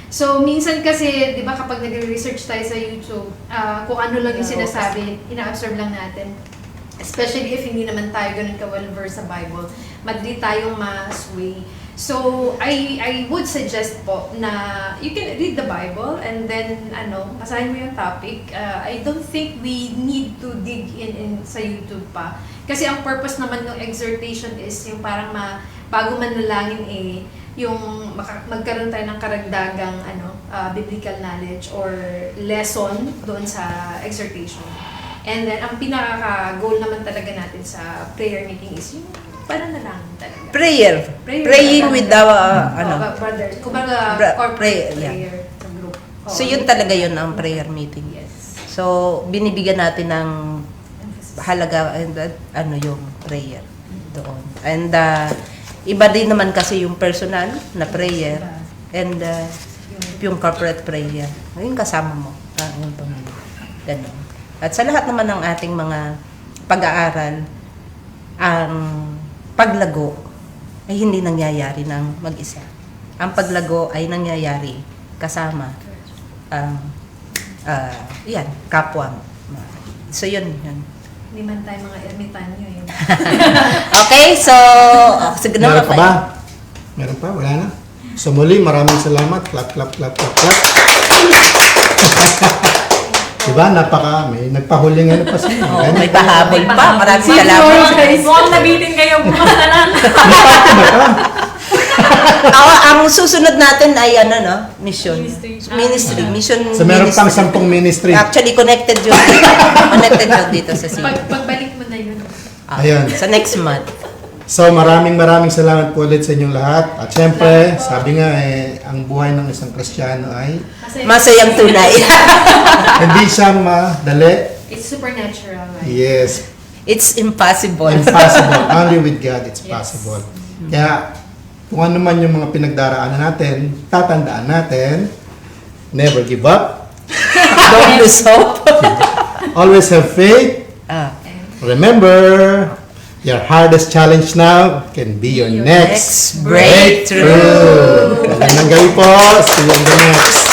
So, minsan kasi, di ba, kapag nag-research tayo sa YouTube, kung ano lang yung sinasabi, ina-absorb lang natin. Especially if hindi naman tayo ganun ka-well-versed sa Bible, madali tayong ma-sway. So, I would suggest po na you can read the Bible and then, basahin mo yung topic. I don't think we need to dig in sa YouTube pa. Kasi ang purpose naman ng exhortation is yung parang bago manalangin yung magkaroon tayo ng karagdagang biblical knowledge or lesson doon sa exhortation. And then, ang pinaka-goal naman talaga natin sa prayer meeting is yung pananalangin talaga. Praying talaga. with the, Brothers. Kumbaga, corporate prayer, prayer sa group. So yun talaga yun ang prayer meeting. Yes. So binibigyan natin ng halaga and yung prayer doon. And iba din naman kasi yung personal na prayer and yung corporate prayer. Yung kasama mo. Ganun. At sa lahat naman ng ating mga pag-aaral, ang paglago ay hindi nangyayari ng mag-isa. Ang paglago ay nangyayari kasama ang yan, kapwa mo. So yun. Hindi man tayo mga ermitanyo yun. Okay, so sige na Meron pa ba? Meron pa? Wala na? So muli, maraming salamat. Clap, clap, clap, clap, clap. Diba? May nagpahuling ano pa sa'yo. Oh, may pahabol pa. Maraming salamat. Mukhang nabitin kayo bukas na lang. Ang susunod natin ay mission. Ministry. Mission. So meron pang ministry. 10 ministry. Actually, connected yun. Connected yun dito sa city. Pagbalik mo na yun. Ayun. Sa next month. So maraming salamat po ulit sa inyong lahat. At syempre, sabi nga ang buhay ng isang Kristiyano ay Masayang tunay. hindi siya madali. It's supernatural, right? Yes, It's impossible. impossible. Only with God it's Yes. possible. Kaya kung ano man yung mga pinagdaraanan natin, tatandaan natin, never give up, Don't lose hope. always have faith. Ah. Remember, your hardest challenge now can be your next Next breakthrough. Magandang gabi po. See you in the next.